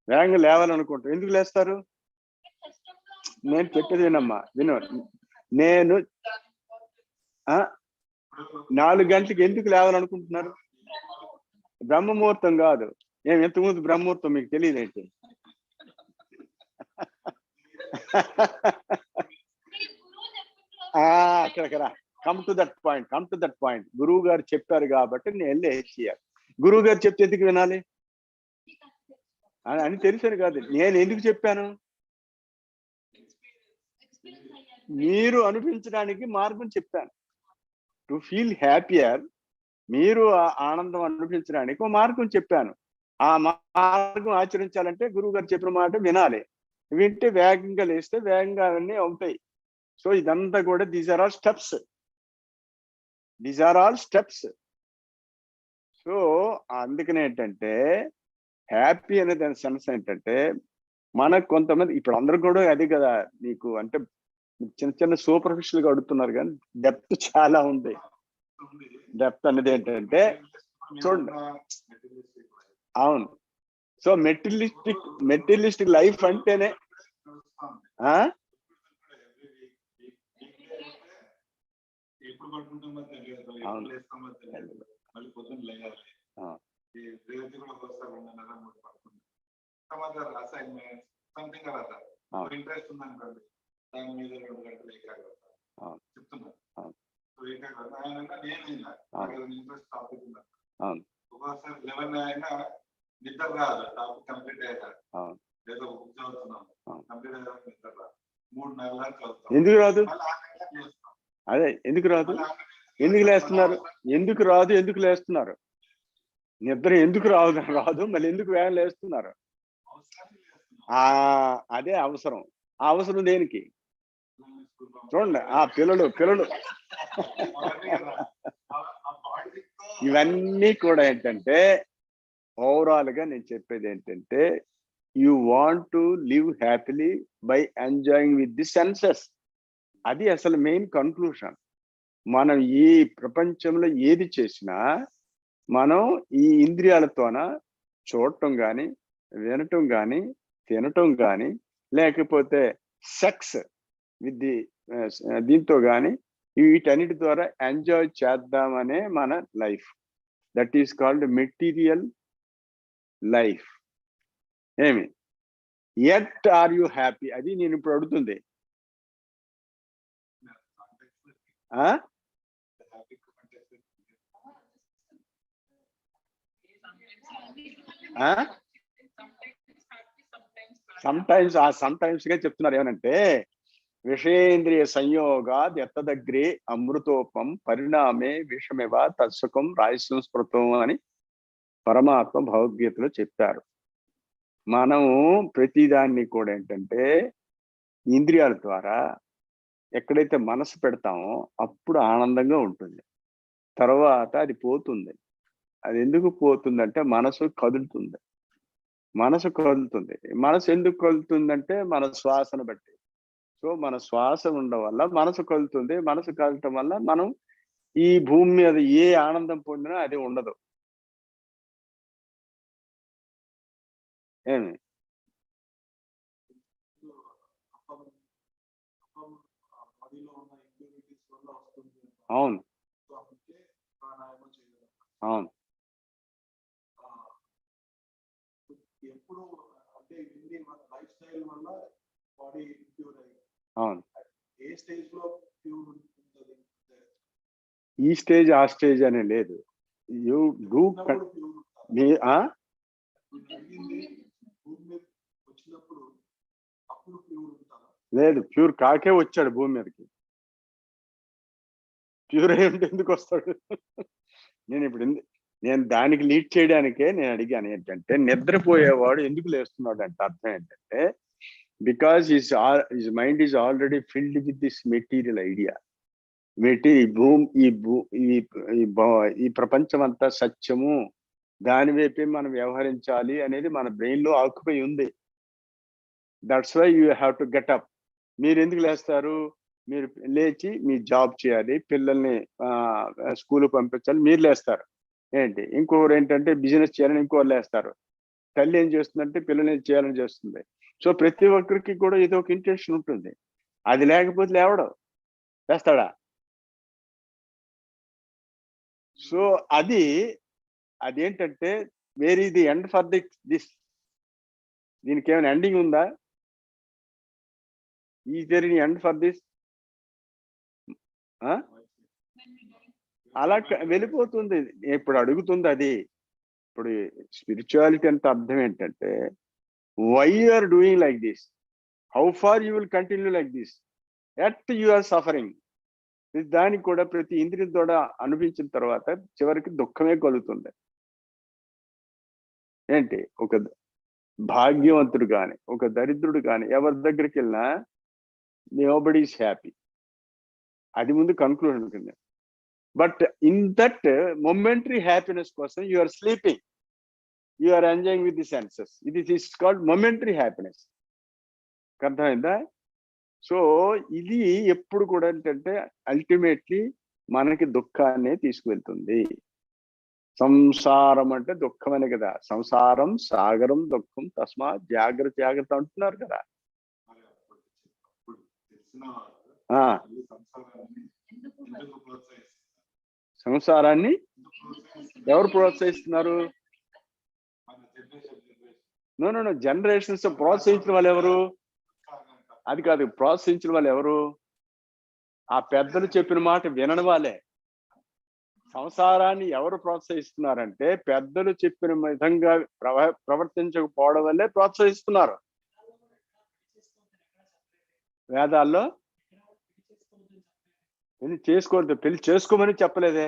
వేగంగా లేవాలనుకుంటారు. ఎందుకు లేస్తారు? నేను చెప్పేది వినమ్మా, నేను 4 గంటలకు ఎందుకు లేవాలనుకుంటున్నారు? బ్రహ్మముహూర్తం కాదు. నేను ఎంతకుముందు బ్రహ్మముహూర్తం మీకు తెలియదు ఏంటి? అక్కడ కమ్ టు దట్ పాయింట్. గురువు గారు చెప్పారు కాబట్టి నేను వెళ్ళి చేయాలి. గురువు గారు చెప్తే ఎందుకు వినాలి అని తెలిసాను కాదు. నేను ఎందుకు చెప్పాను? మీరు అనిపించడానికి మార్గం చెప్పాను. టు ఫీల్ హ్యాపియర్, మీరు ఆనందం అనిపించడానికి ఒక మార్గం చెప్పాను. ఆ మార్గం ఆచరించాలంటే గురువు గారు చెప్పిన మాట వినాలి. వింటే వేగంగా లేస్తే వేగంగా అవన్నీ అవుతాయి. సో ఇదంతా కూడా these are all steps. So అందుకనే ఏంటంటే హ్యాపీ అనే దాని సెన్స్ ఏంటంటే, మనకు కొంతమంది ఇప్పుడు అందరూ కూడా అది కదా నీకు అంటే చిన్న సూపర్ఫిషియల్ గా అడుగుతున్నారు, కానీ డెప్త్ చాలా ఉంది. డెప్త్ అనేది ఏంటంటే చూడండి. అవును. సో మెటీరియలిస్టిక్ లైఫ్ అంటేనే ఇంట్రెస్ట్ ఉందనుకోండి, దాని మీద 2 గంటలు ఇంట్రెస్ట్ టాపిక్ ఉందా, ఒక్కోసారి 11 అయినా నిద్ర రాదు. టాపిక్ కంప్లీట్ అయ్యాక ఏదో బుక్ చదువుతున్నాం, కంప్లీట్ అయ్యాక నిద్ర రాదు. 3 నెలల చదువుతాం. ఎందుకు రాదు? అదే ఎందుకు రాదు? ఎందుకు లేస్తున్నారు? నిద్ర ఎందుకు రాదు? మళ్ళీ ఎందుకు వేగం లేస్తున్నారు? అదే అవసరం. ఆ అవసరం దేనికి? చూడండి, పిల్లలు ఇవన్నీ కూడా ఏంటంటే ఓవరాల్ గా నేను చెప్పేది ఏంటంటే you want to live happily by enjoying with the senses. అది అసలు మెయిన్ కన్క్లూషన్. మనం ఈ ప్రపంచంలో ఏది చేసినా మనం ఈ ఇంద్రియాలతోన చూడటం కానీ, వినటం కానీ, తినటం కానీ, లేకపోతే సెక్స్ విత్ ది దీంతో కానీ వీటన్నిటి ద్వారా ఎంజాయ్ చేద్దామనే మన life. That is called material life. ఏమి ఎట్ ఆర్ యు హ్యాపీ? అది నేను ఇప్పుడు అడుగుతుంది. సమ్ టైమ్స్ గా చెప్తున్నారు. ఏమనంటే విషయేంద్రియ సంయోగాద్ ఎత్తదగ్రే అమృతోపం పరిణామే విషమివ తత్సుఖం రాయసంస్మృతం అని పరమాత్మ భగవద్గీతలో చెప్పారు. మనం ప్రతిదాన్ని కూడా ఏంటంటే ఇంద్రియాల ద్వారా ఎక్కడైతే మనసు పెడతామో అప్పుడు ఆనందంగా ఉంటుంది. తర్వాత అది పోతుంది. అది ఎందుకు పోతుందంటే మనసు కదులుతుంది. మనసు ఎందుకు కదులుతుందంటే మన శ్వాసను బట్టి. సో మన శ్వాస ఉండడం వల్ల మనసు కదులుతుంది. మనసు కదలటం వల్ల మనం ఈ భూమి మీద ఏ ఆనందం పొందినా అది ఉండదు. ఏమి అవును అవును అవును. ఈ స్టేజ్ ఆ స్టేజ్ అనే లేదు. యూ డూ లేదు. ప్యూర్ కాకే వచ్చాడు భూమి మీదకి. ప్యూర్ అయ్యి ఎందుకు వస్తాడు? నేను దానికి లీడ్ చేయడానికే నేను అడిగాను. ఏంటంటే నిద్రపోయేవాడు ఎందుకు లేస్తున్నాడు అంటే అర్థం ఏంటంటే because his mind is already filled with this material idea. ఈ ప్రపంచం అంతా సత్యము, దాని వైపే మనం వ్యవహరించాలి అనేది మన బ్రెయిన్ లో ఆక్యుపై ఉంది. That's why you have to get up. మీరు ఎందుకు లేస్తారు? మీరు లేచి మీ జాబ్ చేయాలి, పిల్లల్ని స్కూల్ పంపించాలి, మీరు లేస్తారు. ఏంటి ఇంకొకరు ఏంటంటే బిజినెస్ చేయాలని ఇంకోరు లేస్తారు. తల్లి ఏం చేస్తుందంటే పిల్లల్ని చేయాలని చేస్తుంది. సో ప్రతి ఒక్కరికి కూడా ఏదో ఒక ఇంటెన్షన్ ఉంటుంది. అది లేకపోతే లేవడం చేస్తాడా? సో అదేంటంటే where is the end for this? దీనికి ఏమైనా ఎండింగ్ ఉందా? Is there any end for this? అలా వెళ్ళిపోతుంది. ఇప్పుడు అడుగుతుంది అది. ఇప్పుడు స్పిరిచువాలిటీ అంటే అర్థం ఏంటంటే why you are doing like this, how far you will continue like this, at you are suffering. దానికి కూడా ప్రతి ఇంద్రియం కూడా అనిపించిన తర్వాత చివరికి దుఃఖమే కలుగుతుంది. ఏంటి ఒక భాగ్యవంతుడు కానీ ఒక దరిద్రుడు కానీ ఎవరి దగ్గరికి వెళ్ళినా నోబడీ ఈస్ హ్యాపీ. అది ముందు కన్క్లూజన్ కింద. But in that momentary happiness కోసం you are sleeping, you are enjoying with the senses. It is called momentary happiness. అర్థమైందా? సో ఇది ఎప్పుడు కూడా ఏంటంటే అల్టిమేట్లీ మనకి దుఃఖాన్ని తీసుకువెళ్తుంది. సంసారం అంటే దుఃఖమనే కదా. సంసారం సాగరం దుఃఖం తస్మా జాగ్రత్త అంటున్నారు కదా. సంసారాన్ని ఎవరు ప్రోత్సహిస్తున్నారు? నో జనరేషన్స్ ప్రోత్సహించిన వాళ్ళు ఎవరు? అది కాదు, ప్రోత్సహించిన వాళ్ళు ఎవరు? ఆ పెద్దలు చెప్పిన మాట వినని వాళ్ళే. సంసారాన్ని ఎవరు ప్రోత్సహిస్తున్నారంటే పెద్దలు చెప్పిన విధంగా ప్రవర్తించకపోవడం వల్లే ప్రోత్సహిస్తున్నారు. వేదాల్లో పెళ్లి చేసుకోవద్దు, పెళ్లి చేసుకోమని చెప్పలేదే.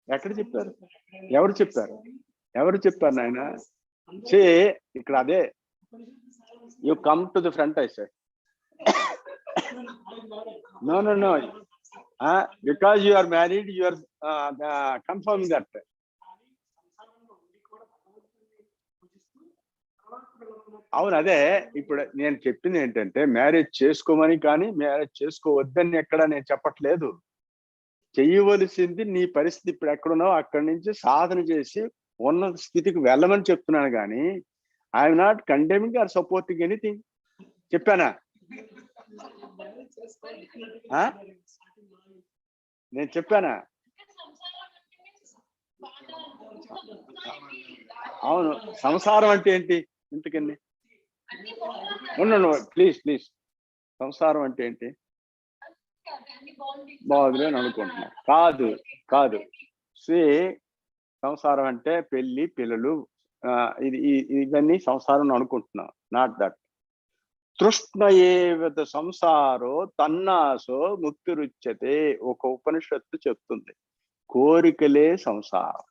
ఎక్కడ చెప్పారు? ఎవరు చెప్పారు నాయన? ఇక్కడ అదే you come to the front. I said no because you are married, you are confirming that. అవును, అదే ఇప్పుడు నేను చెప్పింది ఏంటంటే మ్యారేజ్ చేసుకోమని కానీ మ్యారేజ్ చేసుకోవద్దని ఎక్కడ నేను చెప్పట్లేదు. చెయ్యవలసింది నీ పరిస్థితి ఇప్పుడు ఎక్కడున్నావు అక్కడి నుంచి సాధన చేసి ఉన్నత స్థితికి వెళ్ళమని చెప్తున్నాను కానీ I'm not condemning or supporting anything. చెప్పానా? నేను చెప్పానా? అవును, సంసారం అంటే ఏంటి ఇంతకండి? ప్లీజ్ సంసారం అంటే ఏంటి? బాగుంది అని అనుకుంటున్నా. కాదు సంసారం అంటే పెళ్లి పిల్లలు, ఇవన్నీ సంసారం అనుకుంటున్నాం. Not that. తృష్ణ ఏవత సంసారో తన్నాసో ముక్తి రుచ్యతే. ఒక ఉపనిషత్తు చెప్తుంది కోరికలే సంసారం.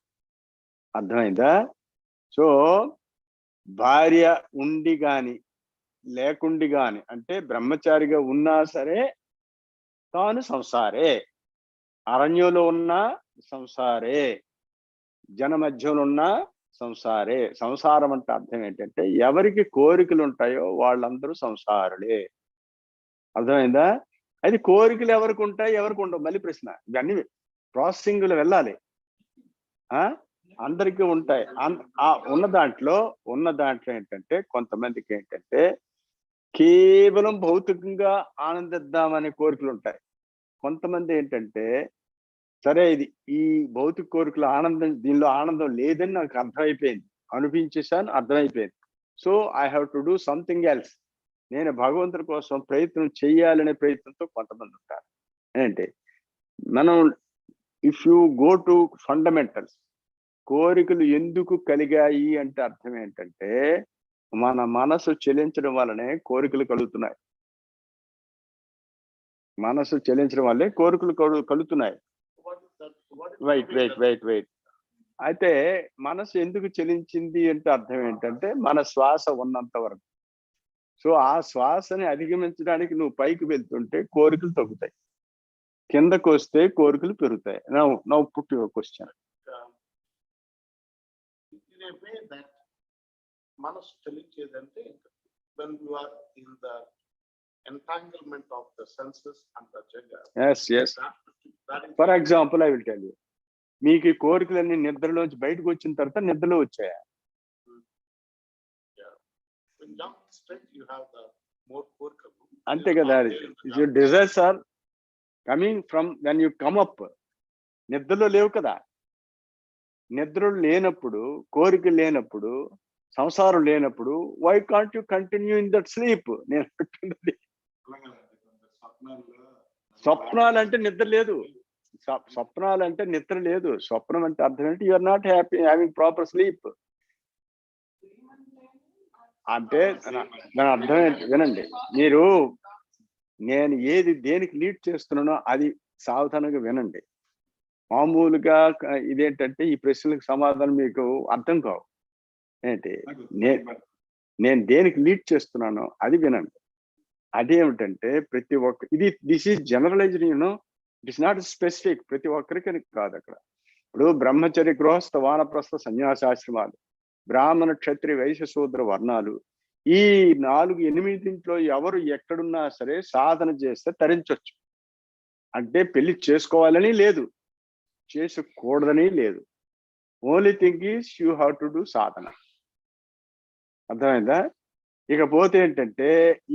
అర్థమైందా? సో భార్య ఉండి గాని లేకుండి గాని, అంటే బ్రహ్మచారిగా ఉన్నా సరే తాను సంసారే, అరణ్యంలో ఉన్నా సంసారే, జన మధ్యంలో ఉన్నా సంసారే. సంసారం అంటే అర్థం ఏంటంటే ఎవరికి కోరికలు ఉంటాయో వాళ్ళందరూ సంసారులే. అర్థమైందా? అది కోరికలు ఎవరికి ఉంటాయి ఎవరికి ఉండవు మళ్ళీ ప్రశ్న. ఇవన్నీ ప్రాసెసింగ్లో వెళ్ళాలి. అందరికీ ఉంటాయి. ఉన్న దాంట్లో ఏంటంటే కొంతమందికి ఏంటంటే కేవలం భౌతికంగా ఆనందిద్దామనే కోరికలు ఉంటాయి. కొంతమంది ఏంటంటే సరే ఈ భౌతిక కోరికల ఆనందం, దీనిలో ఆనందం లేదని నాకు అర్థమైపోయింది, అనిపించేసాను, అర్థమైపోయింది. So I have to do something else. నేను భగవంతుడి కోసం ప్రయత్నం చేయాలనే ప్రయత్నంతో కొంతమంది ఉంటారు. ఏంటంటే మనం if you go to fundamentals, కోరికలు ఎందుకు కలిగాయి అంటే అర్థం ఏంటంటే మన మనసు చెలించడం వల్లనే కోరికలు కలుగుతున్నాయి. మనసు చెలించడం వల్లే కోరికలు కలుగుతున్నాయి. వెయిట్. అయితే మనసు ఎందుకు చెలించింది అంటే అర్థం ఏంటంటే మన శ్వాస ఉన్నంత వరకు. సో ఆ శ్వాసని అధిగమించడానికి నువ్వు పైకి వెళ్తుంటే కోరికలు తగ్గుతాయి, కిందకు వస్తే కోరికలు పెరుగుతాయి. Now put your question. In a way that మనసు చెలించేదంటే when you are in the entanglement of the senses and the jaga. Yes. For example, I will tell you. మీకు ఈ కోరికలన్నీ నిద్రలోంచి బయటకు వచ్చిన తర్వాత నిద్రలో వచ్చాయా? అంతే కదా. Your desires are coming from when you come up. నిద్రలో లేవు కదా. నిద్రలు లేనప్పుడు, కోరికలు లేనప్పుడు, సంసారం లేనప్పుడు why can't you continue in that sleep? నేను పెట్టుకున్నది స్వప్నాలు అంటే నిద్ర లేదు. స్వప్నాలు అంటే నిద్ర లేదు. స్వప్నం అంటే అర్థం ఏంటి? You are not happy having proper sleep. అంటే దాని అర్థం ఏంటి? వినండి, మీరు నేను దేనికి లీడ్ చేస్తున్నానో అది సావధానంగా వినండి. మామూలుగా ఇదేంటంటే ఈ ప్రశ్నలకు సమాధానం మీకు అర్థం కావు. ఏంటి నేను దేనికి లీడ్ చేస్తున్నానో అది వినండి. అదేమిటంటే ప్రతి ఒక్క this is generalized, it is not specific. ప్రతి ఒక్కరికి కాదు. అక్కడ ఇప్పుడు బ్రహ్మచర్య, గృహస్థ, వానప్రస్థ, సన్యాసాశ్రమాలు, బ్రాహ్మణ, క్షత్రియ, వైశ్య, శూద్ర వర్ణాలు, ఈ 4-8 ఎవరు ఎక్కడున్నా సరే సాధన చేస్తే తరించవచ్చు. అంటే పెళ్లి చేసుకోవాలని లేదు, చేసుకోకూడదని లేదు. Only thing is you have to do sadhana. అర్థమైందా? ఇకపోతే ఏంటంటే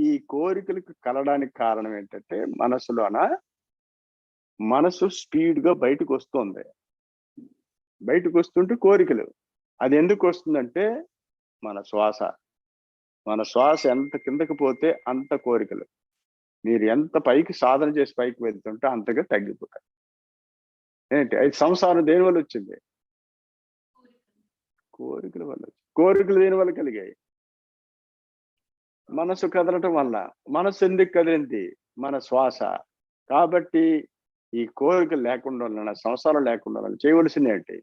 ఈ కోరికలకు కలడానికి కారణం ఏంటంటే మనసు స్పీడ్గా బయటకు వస్తుంది. బయటకు వస్తుంటే కోరికలు. అది ఎందుకు వస్తుందంటే మన శ్వాస ఎంత కిందకి పోతే అంత కోరికలు. మీరు ఎంత పైకి సాధన చేసి పైకి వెళ్తుంటే అంతగా తగ్గిపోతాయి. ఏంటి అది సంసారం దేని వల్ల వచ్చింది? కోరికల వల్ల. కోరికలు దేని వల్ల కలిగాయి? మనసు కదలటం వల్ల. మనసు ఎందుకు కదిలింది? మన శ్వాస. కాబట్టి ఈ కోరికలు లేకుండా ఉండాలన్నా, సంసారం లేకుండా ఉండాలని చేయవలసింది ఏంటి?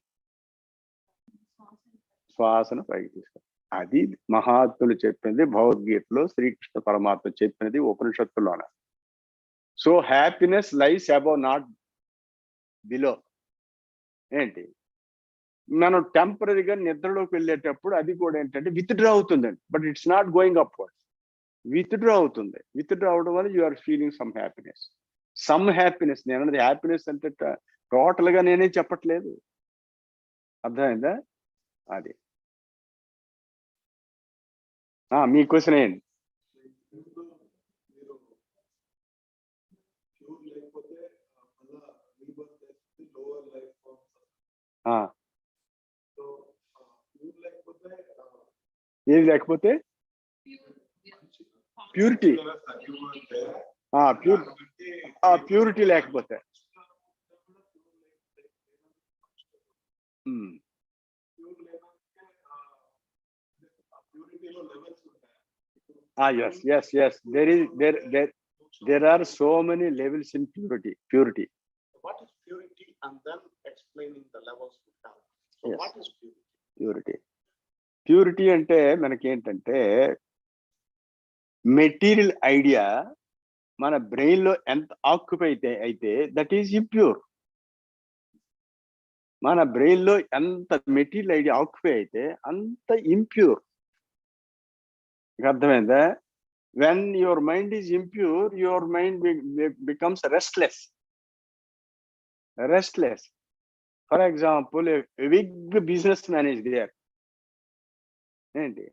శ్వాసను పైకి తీసుకు. అది మహాత్ములు చెప్పింది, భగవద్గీతలో శ్రీకృష్ణ పరమాత్మ చెప్పినది, ఉపనిషత్తులోన. So happiness lies above, not below. ఏంటి మనం టెంపరీగా నిద్రలోకి వెళ్ళేటప్పుడు అది కూడా ఏంటంటే విత్డ్రా అవుతుందండి, but it's not going upward. Withdraw అవుతుంది. విత్డ్రా అవడం వల్ల you are feeling some happiness. నేను అన్నది హ్యాపీనెస్ అంటే టోటల్ గా నేనే చెప్పట్లేదు, అర్థమైందా? అది మీ క్వశ్చన్ ఏంటి? ఏది లేకపోతే ప్యూరిటీ, ప్యూరిటీ లేకపోతే yes, there are so many levels in purity. What is purity, and then explaining the levels we have. So Yes. what is purity? Purity అంటే మనకి ఏంటంటే మెటీరియల్ ఐడియా మన బ్రెయిన్ లో ఎంత ఆక్యుపై అయితే దట్ ఈజ్ ఇంప్యూర్. మన brain లో ఎంత మెటీరియల్ ఐడియా ఆక్యుపై అయితే అంత ఇంప్యూర్. అర్థమైందా? When your mind is impure, your mind becomes restless. For example, big business man is there. ఏంటి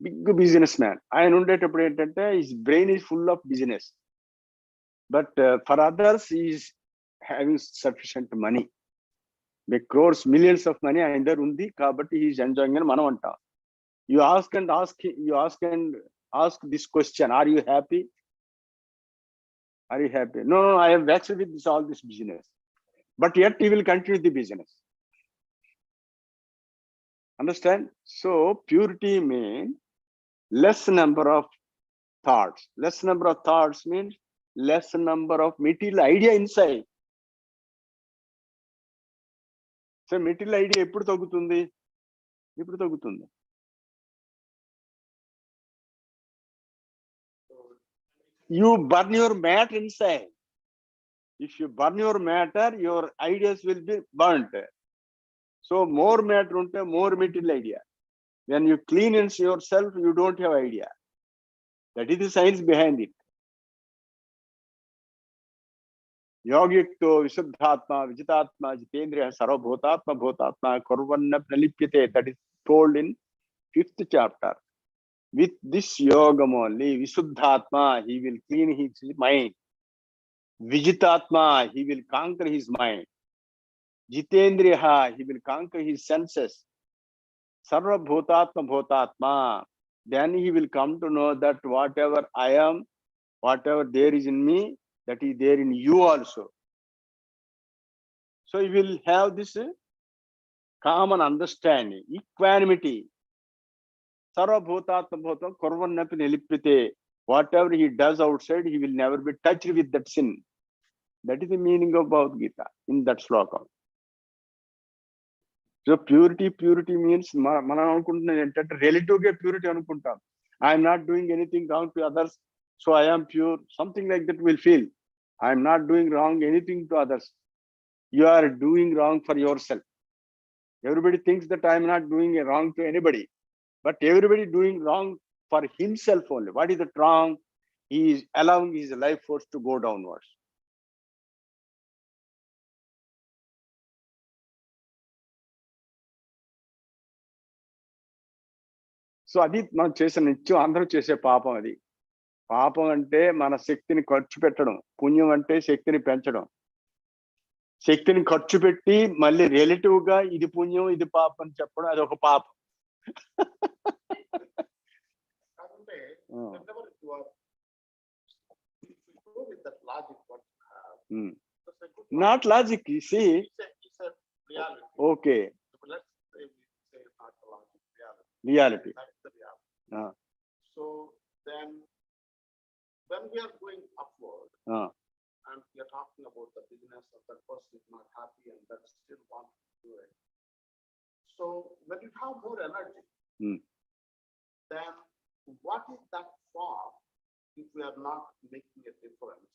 బిగ్ బిజినెస్ మ్యాన్, ఆయన ఉండేటప్పుడు ఏంటంటే his brain is full of business, but for others is having sufficient money, crores millions of money ఆయన దగ్గర ఉంది కాబట్టి is enjoying అని మనం అంటాం. You ask this question, are you happy? No, I am vexed with all this business, but yet he will continue the business. Understand? So purity means less number of thoughts. Less number of thoughts means less number of material idea inside. So material idea ఎప్పుడు తగ్గుతుంది? You burn your matter inside. If you burn your matter, your ideas will be burnt. So more matter unte more material idea. When you clean yourself, you don't have idea. That is the science behind it. Yogikto Visuddhatma Vijitatma Jitendriya Sarvabhutatma Bhutatma Kurvanna Pralipyate. That is told in 5th chapter. With this Yogam only, Visuddhatma, he will clean his mind. Vijitatma, he will conquer his mind. Jitendriya, he will conquer his senses. Sarvabhutatma Bhutatma, then he will come to know that whatever I am, whatever there is in me, that is there in you also. So he will have this common understanding, equanimity. Sarvabhutatma Bhutam Kurvannapi Nilipite. Whatever he does outside, he will never be touched with that sin. That is the meaning of Bhagavad Gita in that sloka. So purity means మనం అనుకుంటున్నది ఏంటంటే relative గా purity అనుకుంటాం. I am not doing anything wrong to others, so I am pure. Something like that will feel. I am not doing wrong anything to others. You are doing wrong for yourself. Everybody thinks that I am not doing a wrong to anybody, but everybody doing wrong for himself only. What is the wrong? He is allowing his life force to go downwards. So అది మనం చేసే నిత్యం అందరూ చేసే పాపం. అది పాపం అంటే మన శక్తిని ఖర్చు పెట్టడం, పుణ్యం అంటే శక్తిని పెంచడం. శక్తిని ఖర్చు పెట్టి మళ్ళీ రిలేటివ్ గా ఇది పుణ్యం ఇది పాపం అని చెప్పడం, అది ఒక పాపం. Not logic, you see. Okay. Reality. That's the reality. So then, when we are going upward, and we are talking about the business of that person is not happy and that still wants to do it. So when you have more energy, then what is that for if we are not making a difference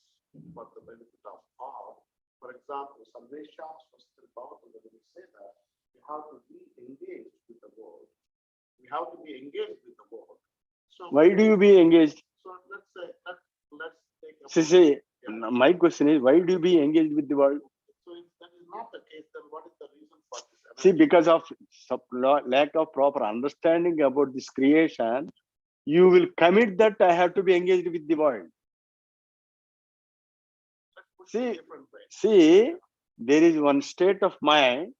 for the benefit of all? For example, Sandesha Swastika Bhavatu, when we say that, we have to be engaged with the world. We have to be engaged with the world. So Why do you be engaged? So let's say let's take a See, yeah. my question is, why do you be engaged with the world? So if that is not the case, then what is the reason for this? See, because of lack of proper understanding about this creation, you will commit that I have to be engaged with the world. See, there is one state of mind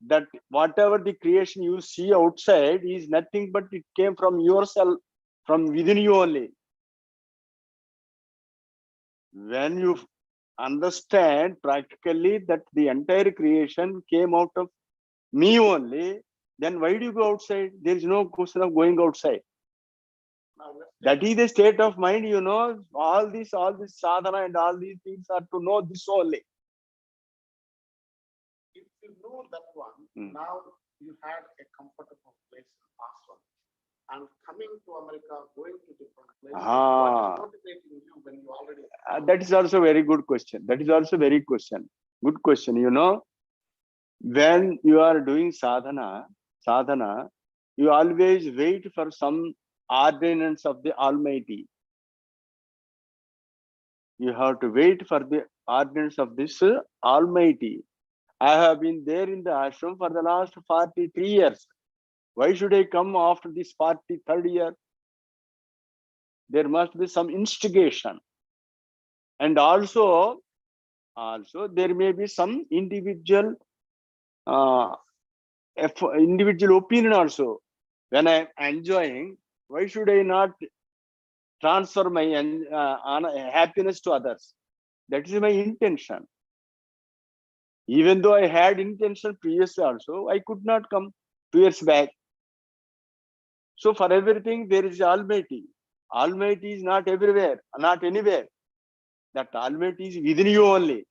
that whatever the creation you see outside is nothing but it came from yourself, from within you only. When you understand practically that the entire creation came out of me only, then why do you go outside? There is no question of going outside. That is the state of mind, you know. All this sadhana and all these things are to know this only. If you know that one, now you had a comfortable place in ashram. And coming to America, going to different places, what is motivating you when you already... that is also a very good question. That is also very good question. You know, when you are doing sadhana, you always wait for some ordinance of the Almighty. You have to wait for the ordinance of this Almighty. I have been there in the ashram for the last 43 years. Why should I come after this 43rd year? There must be some instigation. And also there may be some individual opinion also. When I am enjoying, why should I not transfer my happiness to others? That is my intention. Even though I had intention previously also, I could not come 2 years back. So for everything, there is Almighty. Almighty is not everywhere, not anywhere. That Almighty is within you only.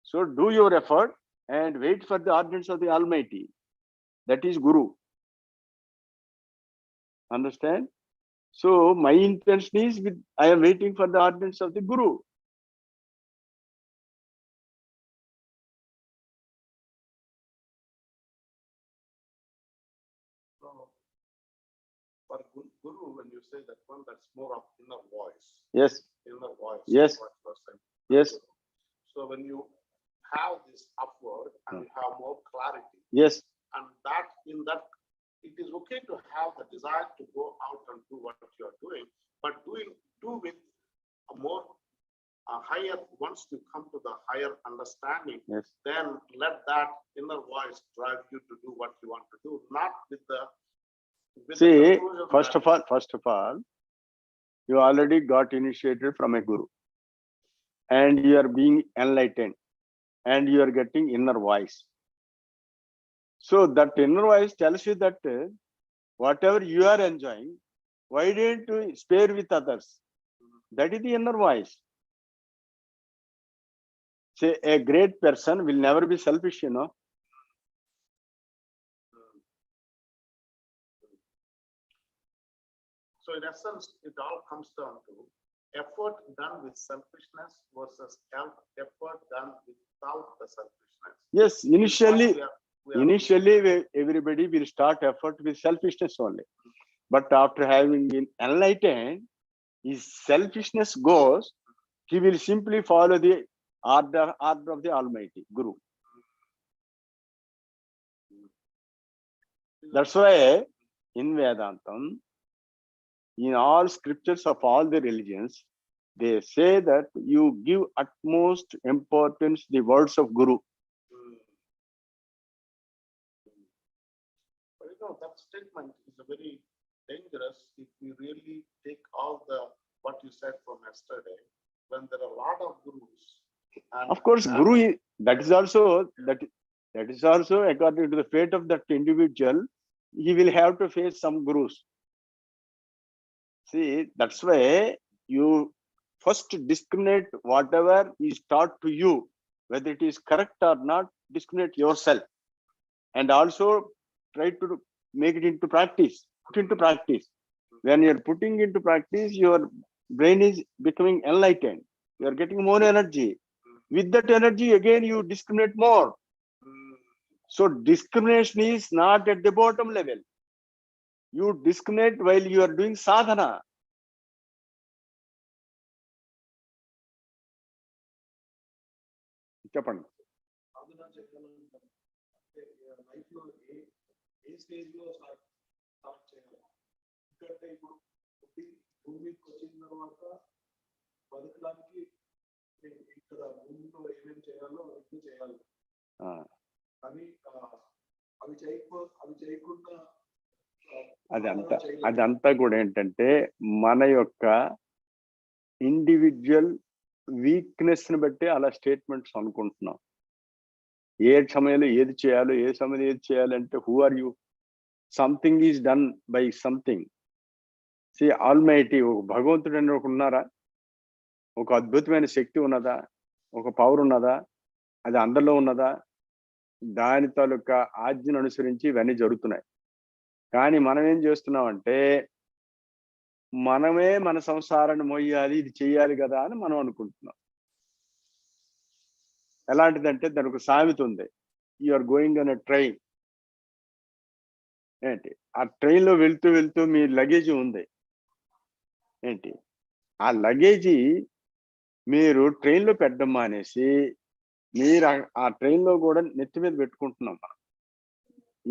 So do your effort and wait for the ordinance of the Almighty. That is Guru. Understand? So my intention is I am waiting for the ordinance of the Guru. So for Guru, when you say that one, that's more of inner voice. Yes. Inner voice. Yes. Yes. So when you have this upward and you have more clarity. Yes. And that it is okay to have the desire to go out and do what you are doing, but do with a more higher. Once you come to the higher understanding, yes, then let that inner voice drive you to do what you want to do, not with the. See, first of all, you already got initiated from a guru, and you are being enlightened, and you are getting inner voice. So that inner voice tells you that whatever you are enjoying, why didn't you spare with others? That is the inner voice. Say, a great person will never be selfish, you know. So in essence, it all comes down to effort done with selfishness versus effort done without the selfishness. Yes, initially everybody will start effort with selfishness only. But after having been enlightened, his selfishness goes, he will simply follow the order of the Almighty, Guru. That's why in Vedantam, in all scriptures of all the religions, they say that you give utmost importance to the words of Guru. But you know, that statement is a very dangerous if you really take all what you said from yesterday, when there are a lot of gurus. And of course, Guru, that is also according to the fate of that individual, he will have to face some gurus. See, that's why you first discriminate whatever is taught to you, whether it is correct or not, discriminate yourself. And also try to make it into practice, put into practice. When you're putting into practice, your brain is becoming enlightened. You are getting more energy. With that energy, again, you discriminate more. So discrimination is not at the bottom level. You discriminate while you are doing sadhana. చెప్పండి. Stage లో start చేయాలి. ఎందుకంటే ఇప్పుడు భూమికి వచ్చిన తర్వాత బతకడానికి ఇక్కడ భూమిలో ఏమేమి చేయాలో అవి చేయాలి. కానీ అవి చేయకుండా అదంతా కూడా ఏంటంటే మన యొక్క ఇండివిజువల్ వీక్నెస్ ని బట్టి అలా స్టేట్మెంట్స్ అనుకుంటున్నాం. ఏ సమయంలో ఏది చేయాలో, ఏ సమయంలో ఏది చేయాలంటే who are you? Something is done by something. See almighty, ఒక భగవంతుడు అని ఒక ఉన్నారా? ఒక అద్భుతమైన శక్తి ఉన్నదా? ఒక పవర్ ఉన్నదా? అది అందరిలో ఉన్నదా? దాని తాలూకా ఆజ్ఞను అనుసరించి ఇవన్నీ జరుగుతున్నాయి. కానీ మనం ఏం చేస్తున్నామంటే మనమే మన సంసారాన్ని మోయాలి, ఇది చెయ్యాలి కదా అని మనం అనుకుంటున్నాం. ఎలాంటిదంటే దానికి ఒక సామెత ఉంది. You are going on a train. ఏంటి, ఆ ట్రైన్లో వెళ్తూ వెళ్తూ మీ లగేజ్ ఉంది. ఏంటి, ఆ లగేజీ మీరు ట్రైన్లో పెట్టడం మానేసి మీరు ఆ ట్రైన్లో కూడా నెత్తి మీద పెట్టుకుంటున్నాం మనం.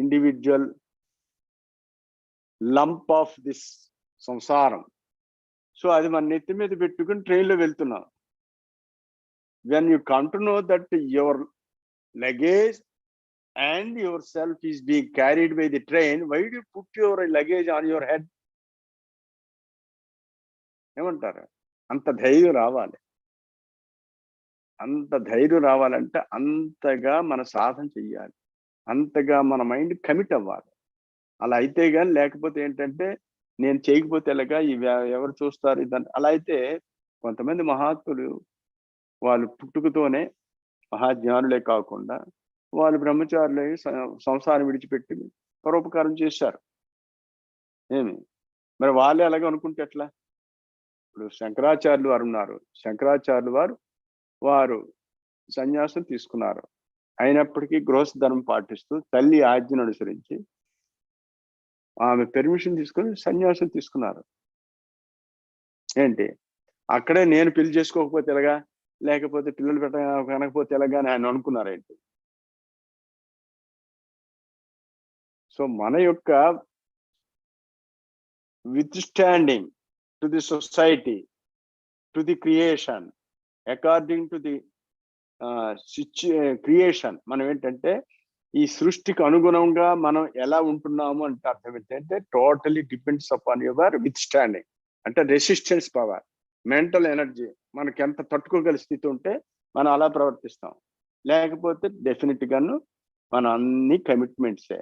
ఇండివిజువల్ లంప్ ఆఫ్ దిస్ సంసారం. సో అది మన నెత్తి మీద పెట్టుకుని ట్రైన్లో వెళ్తున్నాం. When you come to know that your luggage and yourself is being carried by the train, why do you put your luggage on your head? ఏమంటారు? అంత ధైర్యం రావాలి. అంత ధైర్యం రావాలంటే అంతగా మన సాధన చెయ్యాలి, అంతగా మన మైండ్ కమిట్ అవ్వాలి. అలా అయితే కానీ లేకపోతే ఏంటంటే నేను చేయకపోతే ఎలాగా, ఇవి ఎవరు చూస్తారు ఇదని. అలా అయితే కొంతమంది మహాత్ములు వాళ్ళు పుట్టుకతోనే మహాజ్ఞానులే కాకుండా వాళ్ళు బ్రహ్మచారులై సంసారం విడిచిపెట్టి పరోపకారం చేశారు. ఏమి మరి వాళ్ళే అలాగే అనుకుంటే ఎట్లా? ఇప్పుడు శంకరాచార్యులు వారు ఉన్నారు. శంకరాచార్యులు వారు సన్యాసం తీసుకున్నారు. అయినప్పటికీ గృహస్థ ధర్మం పాటిస్తూ తల్లి ఆజ్ఞను అనుసరించి ఆమె పెర్మిషన్ తీసుకొని సన్యాసం తీసుకున్నారు. ఏంటి, అక్కడే నేను పెళ్లి చేసుకోకపోతే ఎలాగా, లేకపోతే పిల్లలు కనకపోతే ఎలాగా అని ఆయన అనుకున్నారేంటి? సో మన యొక్క with standing to the society, to the creation, according to the creation, మనం ఏంటంటే ఈ సృష్టికి అనుగుణంగా మనం ఎలా ఉంటున్నాము అంటే అర్థం ఏంటంటే totally depends upon your with standing. అంటే రెసిస్టెన్స్ పవర్, మెంటల్ ఎనర్జీ. మనకి ఎంత తట్టుకోగల స్థితి ఉంటే మనం అలా ప్రవర్తిస్తాం. లేకపోతే డెఫినెట్ గాను మన అన్ని కమిట్మెంట్సే.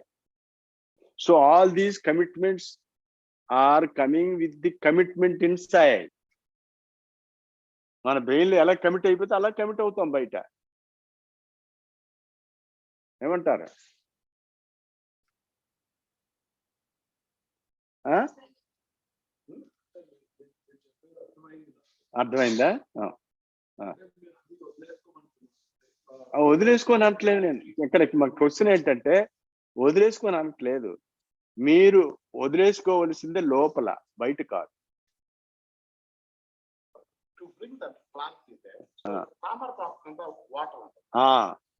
So all these commitments are coming with the commitment inside. మన బ్రెయిన్లో ఎలా కమిట్ అయిపోతే అలా కమిట్ అవుతాం బయట. ఏమంటారు? అర్థమైందా? వదిలేసుకొని అనట్లేదు నేను. ఇక్కడ మా క్వశ్చన్ ఏంటంటే వదిలేసుకొని అనట్లేదు. మీరు వదిలేసుకోవలసిందే లోపల, బయట కాదు.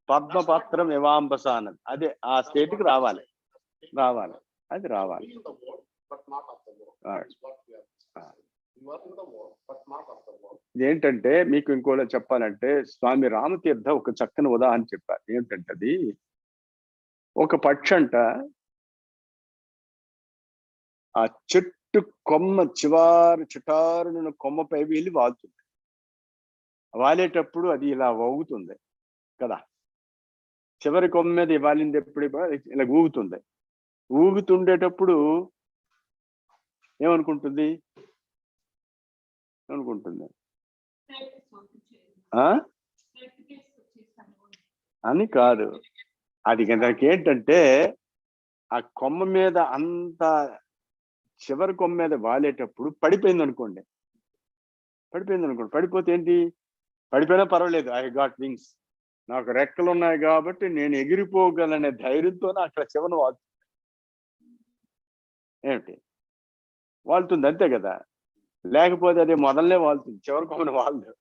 పద్మపత్రం ఇవాంబసానం, అదే ఆ స్టేట్కి రావాలి. అది రావాలి. ఏంటంటే మీకు ఇంకోలా చెప్పాలంటే స్వామి రామతీర్థ ఒక చక్కని ఉదాహరణ చెప్పారు. ఏంటంటే అది ఒక పక్షి అంట ఆ చెట్టు కొమ్మ చిటారున కొమ్మపై వెళ్ళి వాలుతుంది. వాలేటప్పుడు అది ఇలా ఊగుతుంది కదా, చివరి కొమ్మ మీద వాలింది ఎప్పుడు ఇలా ఊగుతుంది. ఊగుతుండేటప్పుడు ఏమనుకుంటుంది అని కాదు. అది దానికి ఏంటంటే ఆ కొమ్మ మీద అంత చివరి కొమ్మ మీద వాలేటప్పుడు పడిపోయింది అనుకోండి. పడిపోతే ఏంటి, పడిపోయినా పర్వాలేదు, ఐ గాట్ వింగ్స్, నాకు రెక్కలు ఉన్నాయి కాబట్టి నేను ఎగిరిపోగలనే ధైర్యంతో అక్కడ చివరి వాళ్తుంది. ఏమిటి వాళ్తుంది, అంతే కదా. లేకపోతే అదే మొదలనే వాళ్తుంది, చివరి కొమ్మని వాళ్దు.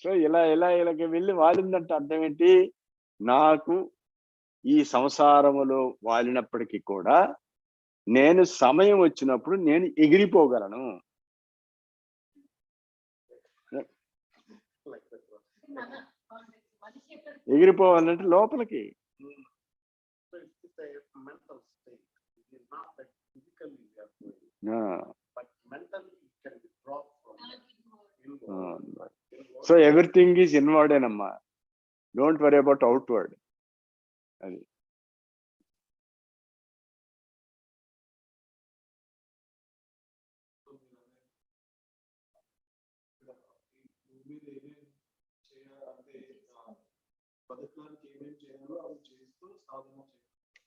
సో ఇలాగ వెళ్ళి వాలిందంటే అర్థం ఏంటి? నాకు ఈ సంసారములో వాలినప్పటికీ కూడా నేను సమయం వచ్చినప్పుడు నేను ఎగిరిపోగలను. ఎగిరిపోవాలంటే లోపలికి. సో ఎవ్రీథింగ్ ఈజ్ ఇన్వర్డ్ ఏనమ్మా, డోంట్ వరీ అబౌట్ అవుట్వర్డ్. అది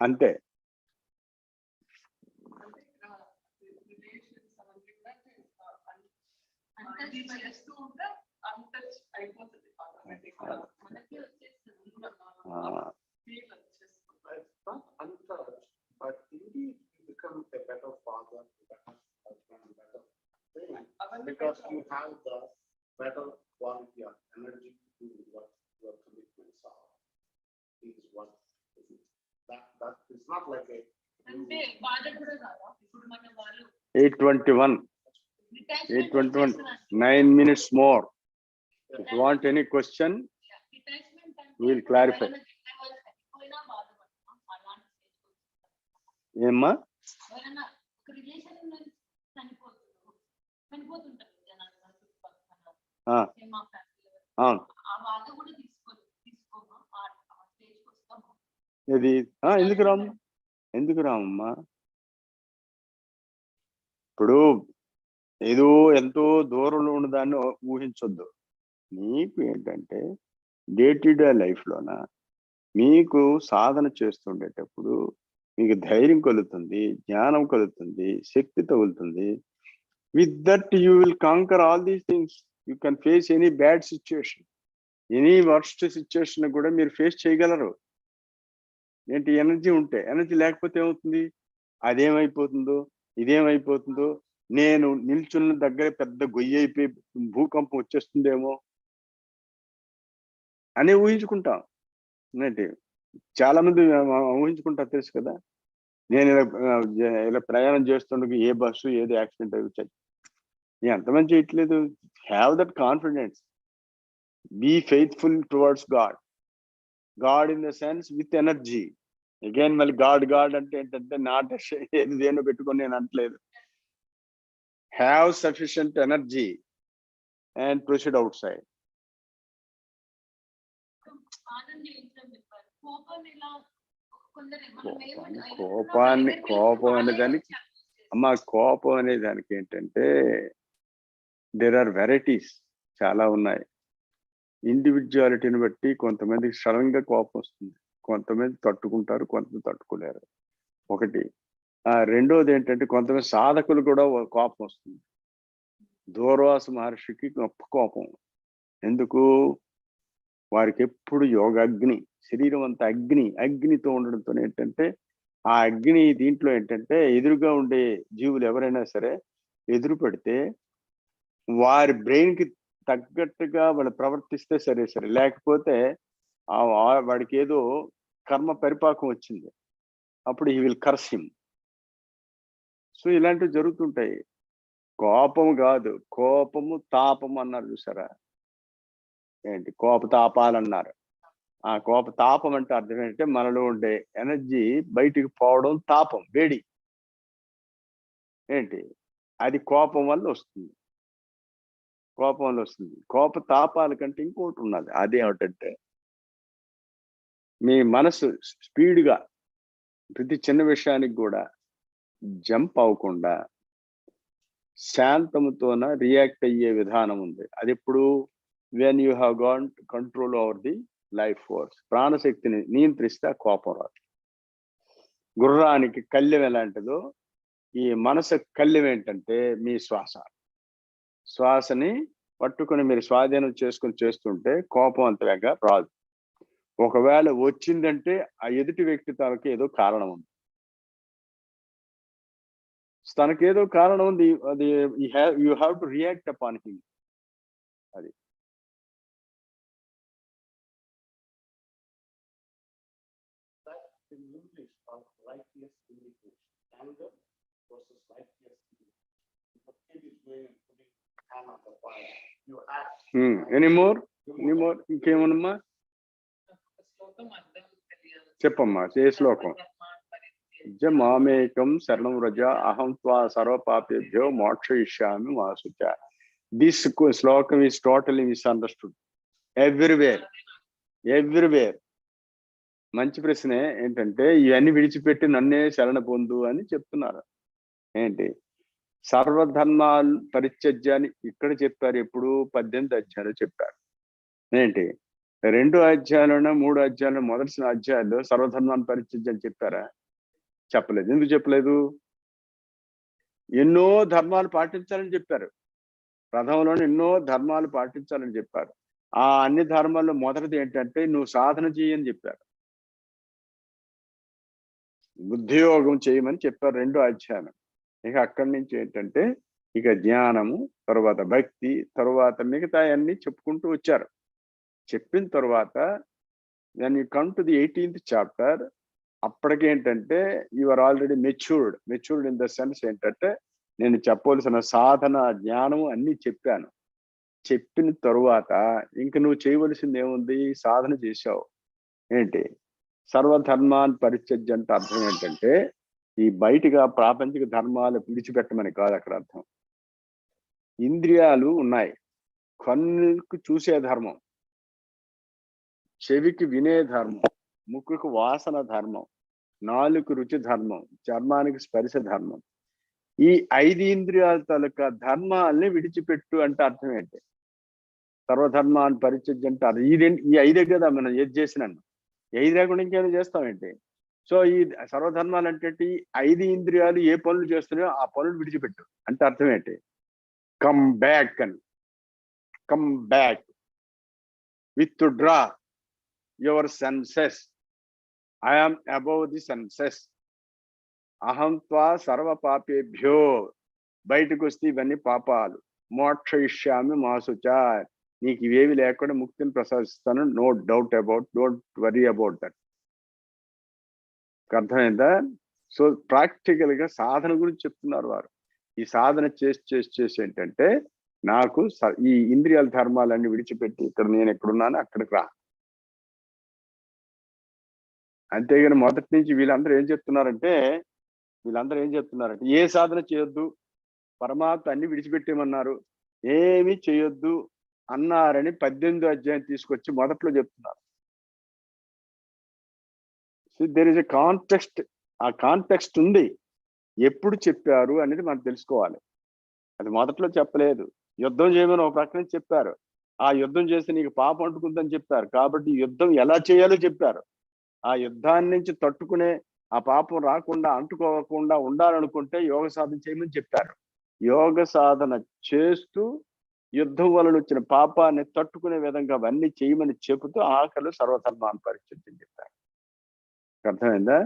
అంతే. But indeed you become a better father, better husband, better parent, because you have the better quality of energy to do what your commitments are. Is what that is not like a 8:21 9 minutes more. If you want any question, we will clarify. ఏమ్మా? ఇది ఎందుకు రామమ్మా? ఇప్పుడు ఏదో ఎంతో దూరంలో ఉన్నదాన్ని ఊహించొద్దు. మీకు ఏంటంటే డే టు డే లైఫ్లోన మీకు సాధన చేస్తుండేటప్పుడు మీకు ధైర్యం కలుగుతుంది, జ్ఞానం కలుగుతుంది, శక్తి తగులుతుంది. With that you will canker all these things. You can face any bad situation, any worst situation కూడా మీరు ఫేస్ చేయగలరు. ఏంటి? ఎనర్జీ ఉంటే. ఎనర్జీ లేకపోతే ఏమవుతుంది? అదేమైపోతుందో ఇదేమైపోతుందో, నేను నిల్చున్న దగ్గర పెద్ద గొయ్యి అయిపోయి భూకంపం వచ్చేస్తుందేమో అని ఊహించుకుంటాం. ఏంటి? చాలా మంది ఊహించుకుంటారు, తెలుసు కదా. నేను ఇలా ప్రయాణం చేస్తుండగా ఏ బస్సు ఏది యాక్సిడెంట్ అయిపోతాయి, నేను ఎంతమంది చేయట్లేదు. Have that confidence, be faithful towards God. God in the sense with energy. Again మళ్ళీ గాడ్ అంటే ఏంటంటే నాట్ ఏది దేనో పెట్టుకొని నేను అంటలేదు. Have sufficient energy and proceed outside. కోపం అనేదానికి అమ్మా, కోపం అనేదానికి ఏంటంటే దేర్ ఆర్ వెరైటీస్, చాలా ఉన్నాయి. ఇండివిజువాలిటీని బట్టి కొంతమందికి సడన్ గా కోపం వస్తుంది, కొంతమంది తట్టుకుంటారు, కొంతమంది తట్టుకోలేరు. ఒకటి. రెండోది ఏంటంటే కొంతమంది సాధకులు కూడా కోపం వస్తుంది. దూర్వాస మహర్షికి గొప్ప కోపం. ఎందుకు? వారికి ఎప్పుడు యోగాగ్ని, శరీరం అంతా అగ్నితో ఉండడంతో ఏంటంటే ఆ అగ్ని దీంట్లో ఏంటంటే ఎదురుగా ఉండే జీవులు ఎవరైనా సరే ఎదురు పెడితే వారి బ్రెయిన్కి తగ్గట్టుగా వాళ్ళు ప్రవర్తిస్తే సరే, లేకపోతే వాడికి ఏదో కర్మ పరిపాకం వచ్చింది, అప్పుడు he will curse him. So ఇలాంటివి జరుగుతుంటాయి. కోపము కాదు, కోపము తాపము అన్నారు చూసారా? ఏంటి? కోపతాపాలన్నారు. ఆ కోపతాపం అంటే అర్థం ఏంటంటే మనలో ఉండే ఎనర్జీ బయటికి పోవడం, తాపం, వేడి. ఏంటి? అది కోపం వల్ల వస్తుంది. కోపతాపాల కంటే ఇంకోటి ఉన్నది. అదేమిటంటే మీ మనసు స్పీడ్గా ప్రతి చిన్న విషయానికి కూడా జంప్ అవ్వకుండా శాంతంతోన రియాక్ట్ అయ్యే విధానం ఉంది. అది ఎప్పుడు? When you have gone control over the life force. ప్రాణశక్తిని నియంత్రిస్తే కోపం రాదు. గుర్రానికి కళ్ళెం ఎలాంటిదో ఈ మనసు కళ్ళెం ఏంటంటే మీ శ్వాస. శ్వాసని పట్టుకొని మీరు స్వాధీనం చేసుకొని చేస్తుంటే కోపం అంత వేగంగా రాదు. ఒకవేళ వచ్చిందంటే ఆ ఎదుటి వ్యక్తి తనకి ఏదో కారణం ఉంది, తనకేదో కారణం ఉంది, అది you have to react upon him. అది in English of righteous indication, anger versus righteous indication. If a kid is going and putting hand on the fire, you act. Any more? ఇంకేమన్నమ్మా శ్లోకం అర్థం తెలియాలి. చెప్పమ్మా. ఏ శ్లోకం? మామేకం శరణం వ్రజ అహం త్వా సర్వపాపేభ్యో మోక్షయిష్యామి మా శుచ. దిస్ శ్లోకం is totally misunderstood everywhere. మంచి ప్రశ్నే. ఏంటంటే ఇవన్నీ విడిచిపెట్టి నన్నే శరణ పొందు అని చెప్తున్నారు. ఏంటి సర్వధర్మాలు పరిత్యజ్యాన్ని ఇక్కడ చెప్పారు, ఎప్పుడు 18 అధ్యాయాలు చెప్పారు. ఏంటి 2 అధ్యాయాలను 3 అధ్యాయాలు మొదటి అధ్యాయాల్లో సర్వధర్మాన్ని పరిత్యజ్యాన్ని చెప్పారా? చెప్పలేదు. ఎందుకు చెప్పలేదు? ఎన్నో ధర్మాలు పాటించాలని చెప్పారు. ప్రథమంలోనే ఎన్నో ధర్మాలు పాటించాలని చెప్పారు. ఆ అన్ని ధర్మాల్లో మొదటిది ఏంటంటే నువ్వు సాధన చేయని చెప్పారు, బుద్ధియోగం చేయమని చెప్పారు 2 అధ్యాయం. ఇక అక్కడి నుంచి ఏంటంటే ఇక జ్ఞానము, తర్వాత భక్తి, తర్వాత మిగతా అన్ని చెప్పుకుంటూ వచ్చారు. చెప్పిన తర్వాత when you come to the 18th chapter, అప్పటికేంటంటే you are already matured in the sense ఏంటంటే నేను చెప్పవలసిన సాధన, జ్ఞానము అన్ని చెప్పాను. చెప్పిన తరువాత ఇంక నువ్వు చేయవలసింది ఏముంది? సాధన చేశావు. ఏంటి సర్వధర్మాన్ని పరిత్యజ్య అంటే అర్థం ఏంటంటే ఈ బయటగా ప్రాపంచిక ధర్మాలు విడిచిపెట్టమని కాదు అక్కడ అర్థం. ఇంద్రియాలు ఉన్నాయి, కన్నుకు చూసే ధర్మం, చెవికి వినే ధర్మం, ముక్కుకు వాసన ధర్మం, నాలుగు రుచి ధర్మం, చర్మానికి స్పర్శ ధర్మం. ఈ 5 ఇంద్రియాల తాలూకా ధర్మాల్ని విడిచిపెట్టు అంటే అర్థం ఏంటి? సర్వధర్మాన్ని పరిత్యజ్య అంటే అది ఈ 5 కదా మనం ఏది చేసినాను. 5 లేకుండా ఇంకేమైనా చేస్తామేంటి? సో ఈ సర్వధర్మాలు అంటే 5 ఇంద్రియాలు ఏ పనులు చేస్తున్నాయో ఆ పనులు విడిచిపెట్టు అంటే అర్థం ఏంటి? Come back withdraw your senses. I am above the senses. అహం త్వా సర్వ పాపేభ్యో. బయటకు వస్తే ఇవన్నీ పాపాలు. మోక్షయిష్యామి మా శుచ. నీకు ఇవేవి లేకుండా ముక్తిని ప్రసాదిస్తాను. No doubt about, don't worry about that. అర్థమైందా? సో ప్రాక్టికల్ గా సాధన గురించి చెప్తున్నారు వారు. ఈ సాధన చేసి ఏంటంటే నాకు ఈ ఇంద్రియాల ధర్మాలన్నీ విడిచిపెట్టి ఇక్కడ నేను ఎక్కడున్నాను అక్కడికి రా. అంతేగాని మొదటి నుంచి వీళ్ళందరూ ఏం చెప్తున్నారంటే ఏ సాధన చేయొద్దు, పరమాత్మ అన్ని విడిచిపెట్టేమన్నారు, ఏమీ చేయొద్దు అన్నారని 18వ అధ్యాయం తీసుకొచ్చి మొదట్లో చెప్తున్నారు. There is a context. ఆ కాంటెక్స్ట్ ఉంది. ఎప్పుడు చెప్పారు అనేది మనం తెలుసుకోవాలి. అది మొదట్లో చెప్పలేదు. యుద్ధం చేయమని ఒక ప్రక్కన చెప్పారు. ఆ యుద్ధం చేస్తే నీకు పాపం అంటుకుందని చెప్పారు. కాబట్టి యుద్ధం ఎలా చేయాలో చెప్పారు. ఆ యుద్ధాన్ని నుంచి తట్టుకునే, ఆ పాపం రాకుండా అంటుకోకుండా ఉండాలనుకుంటే యోగ సాధన చేయమని చెప్పారు. యోగ సాధన చేస్తూ యుద్ధం వలన వచ్చిన పాపాన్ని తట్టుకునే విధంగా అవన్నీ చేయమని చెబుతూ ఆఖరు సర్వధర్మాన్ని పరిచయం చెప్పారు. అర్థమైందా?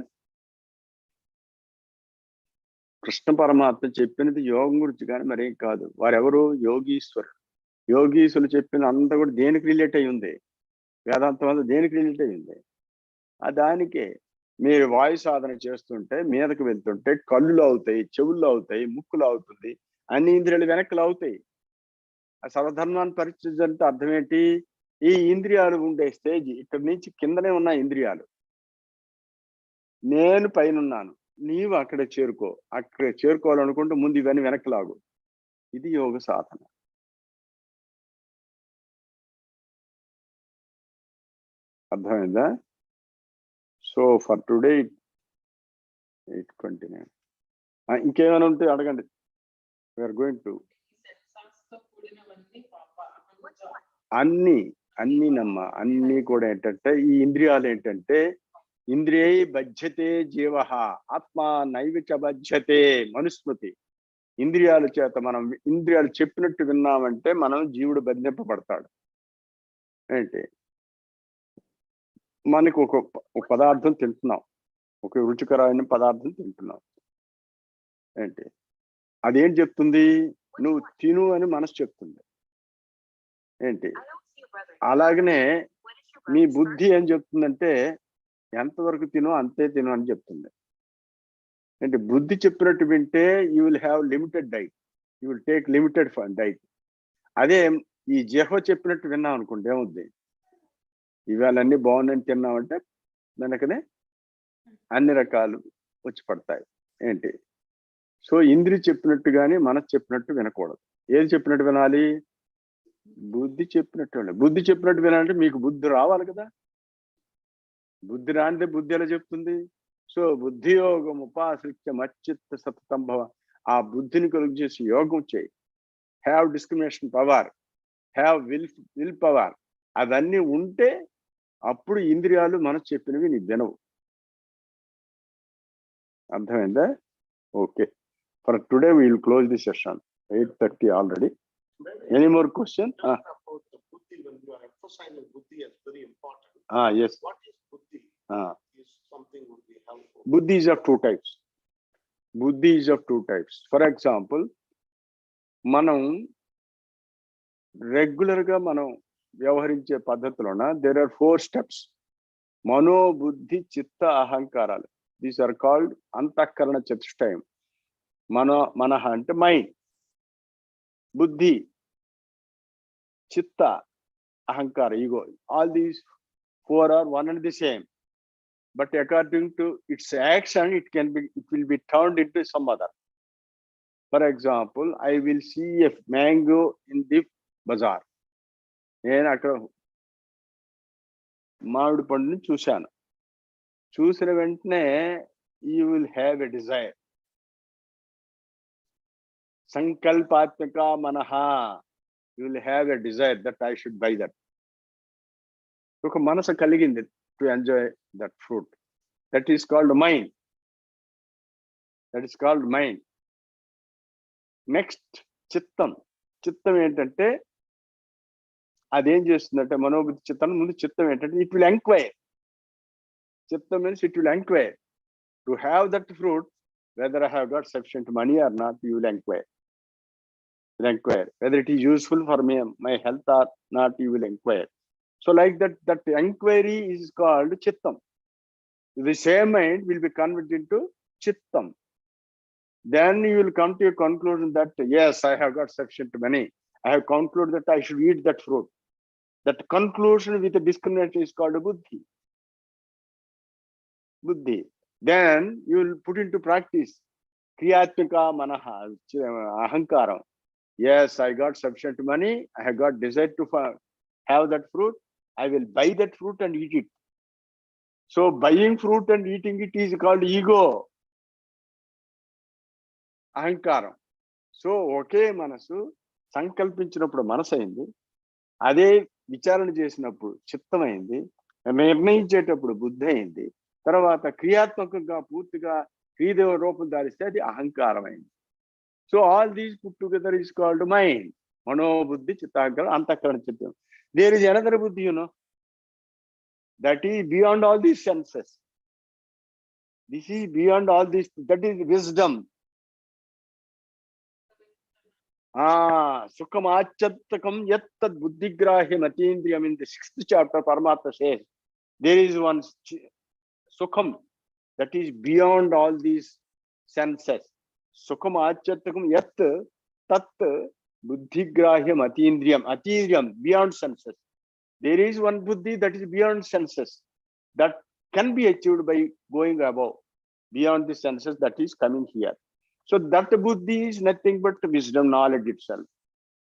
కృష్ణ పరమాత్మ చెప్పినది యోగం గురించి కానీ మరేం కాదు. వారెవరు? యోగీశ్వరుడు. యోగీశ్వరులు చెప్పిన అంతా కూడా దేనికి రిలేట్ అయి ఉంది? వేదాంతం అంతా దేనికి రిలేట్ అయి ఉంది? దానికే మీరు వాయు సాధన చేస్తుంటే మీదకు వెళ్తుంటే కళ్ళు అవుతాయి, చెవుల్లో అవుతాయి, ముక్కులు అవుతుంది, అన్ని ఇంద్రియాలు వెనక్కి అవుతాయి. ఆ సర్వధర్మాన్ని పరిచయం అంటే అర్థం ఏంటి? ఈ ఇంద్రియాలు ఉండే స్టేజ్ ఇక్కడి నుంచి కిందనే ఉన్న ఇంద్రియాలు. నేను పైనున్నాను, నీవు అక్కడ చేరుకోవాలనుకుంటూ ముందు ఇవన్నీ వెనక్కి లాగు. ఇది యోగ సాధన. అర్థమైందా? So for today 8:29. ఇంకేమైనా ఉంటే అడగండి. వీఆర్ గోయింగ్ టు అన్ని నమ్మ అన్ని కూడా ఏంటంటే ఈ ఇంద్రియాలు ఏంటంటే ఇంద్రియై బధ్యతే జీవ ఆత్మ నైవిచ బధ్యతే. మనుస్మృతి. ఇంద్రియాల చేత మనం ఇంద్రియాలు చెప్పినట్టు విన్నామంటే మనం జీవుడు బంధింపబడతాడు. ఏంటి, మనకు ఒక పదార్థం తింటున్నాం, ఒక రుచికరమైన పదార్థం తింటున్నాం. ఏంటి, అదేం చెప్తుంది? నువ్వు తిను అని మనసు చెప్తుంది. ఏంటి, అలాగనే నీ బుద్ధి ఏం చెప్తుందంటే ఎంతవరకు తిను అంతే తిను అని చెప్తుంది. అంటే బుద్ధి చెప్పినట్టు వింటే you will have limited diet, you will take limited diet. అదే ఈ జిహ్వ చెప్పినట్టు విన్నాం అనుకోండి, ఏముంది, ఇవాళ అన్ని బాగున్నాయని తిన్నామంటే వెనకనే అన్ని రకాలు వచ్చి పడతాయి. ఏంటి, సో ఇంద్రియ చెప్పినట్టు కానీ మనసు చెప్పినట్టు వినకూడదు. ఏది చెప్పినట్టు వినాలి? బుద్ధి చెప్పినట్టు వినాలి. బుద్ధి చెప్పినట్టు వినాలంటే మీకు బుద్ధి రావాలి కదా. బుద్ధి రానిదే బుద్ధి ఎలా చెప్తుంది? సో బుద్ధి యోగం ఉపాశ్రిత్య మచ్చిత్త సతతం భవ. ఆ బుద్ధిని కలుగు చేసి యోగం చేయి. Have discrimination power, have will power. అవన్నీ ఉంటే అప్పుడు ఇంద్రియాలు మనసు చెప్పినవి నీ వినవు. అర్థమైందా? Okay, for today we will close the session. 8:30 already. Any more question? About the buddhi, when you are emphasizing buddhi as very important. Yes. What is buddhi? Is something would be helpful. Buddhi is of two types. Buddhi is of two types. For example, మనం రెగ్యులర్గా మనం వ్యవహరించే పద్ధతిలోన there are 4 steps. మనో, బుద్ధి, చిత్త, అహంకారాలు. These are called అంతఃకరణ చతుష్టయం. మనః అంటే mind, బుద్ధి, చిత్త, అహంకార, ego. All these 4 are one and the same, but according to its action it will be turned into some other. For example, I will see a mango in the bazaar. నేను అక్కడ మామిడి పండుని చూశాను. చూసిన వెంటనే you will have a desire. సంకల్పాత్మక మనః, you will have a desire that I should buy that. ఒక మనసు కలిగింది to enjoy that fruit. That is called mind. That is called mind. Next చిత్తం. చిత్తం ఏంటంటే అదేం చేస్తుందంటే మనోబుద్ధి చిత్తం ముందు చిత్తం ఏంటంటే ఇట్ విల్ ఎంక్వైర్. చిత్తం means it will enquire to have that fruit, weather I have got sufficient money are not. You will enquire. Whether it is useful for me, my health or not, you will inquire. So like that inquiry is called chittam. The same mind will be converted into chittam. Then you will come to a conclusion that yes, I have got sufficient money, I have concluded that I should eat that fruit. That conclusion with a discrimination is called buddhi. Then you will put into practice kriyatmika manaha, ahankaram. Yes, I got sufficient money, I have got desire to have that fruit, I will buy that fruit and eat it. So buying fruit and eating it is called ego, అహంకారం. So ఒకే మనసు సంకల్పించినప్పుడు మనసు అయింది, అదే విచారణ చేసినప్పుడు చిత్తమైంది, నిర్ణయించేటప్పుడు బుద్ధి అయింది, తర్వాత క్రియాత్మకంగా పూర్తిగా క్రియదేవ రూపం ధారిస్తే అది అహంకారమైంది. So all these put together is called mind. మనోబుద్ధి, చిత్తాహంకారం, అంతఃకరణ చిత్తం. There is another buddhi, that is beyond all these senses. This is beyond all this, that is wisdom. Sukham achattakam yat tad buddhigrahyam atindriyam. In the 6th chapter, Paramatma says there is one sukham that is beyond all these senses. Sukham achattakam yat tat buddhigrahyam atindriyam. Atindriyam, beyond senses. There is one buddhi that is beyond senses, that can be achieved by going above, beyond the senses, that is coming here. So that buddhi is nothing but wisdom, knowledge itself.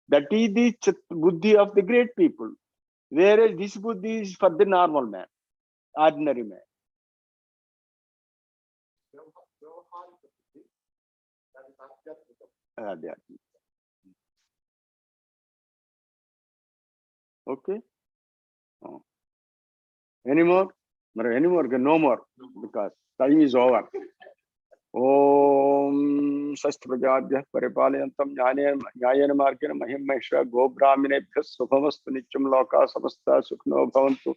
That is the buddhi of the great people, whereas this buddhi is for the normal man, ordinary man. Okay. Any more? No more, because time is over. ओम स्वस्ति प्रजाभ्यः परिपालयन्तं न्यायेन मार्गेण मह्यं महिषा गोब्राह्मणेभ्यः शुभमस्तु नित्यं लोकाः समस्ताः सुखिनो भवन्तु।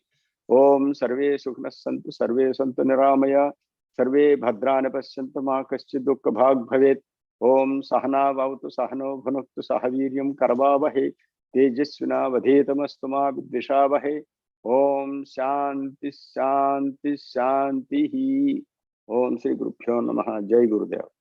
ओम सर्वे सुखिनः सन्तु सर्वे सन्तु निरामया सर्वे भद्राणि पश्यन्तु मा कश्चित् दुःखभाग् भवेत्। ओम सहना भवतु सहनो भुनक्तु सह वीर्यं करवावहै तेजस्विनावधीतमस्तु मा विद्विषावहै। ओम शांति शांति शांति। ओम श्री गुरुभ्यो नमः। जय गुरुदेव।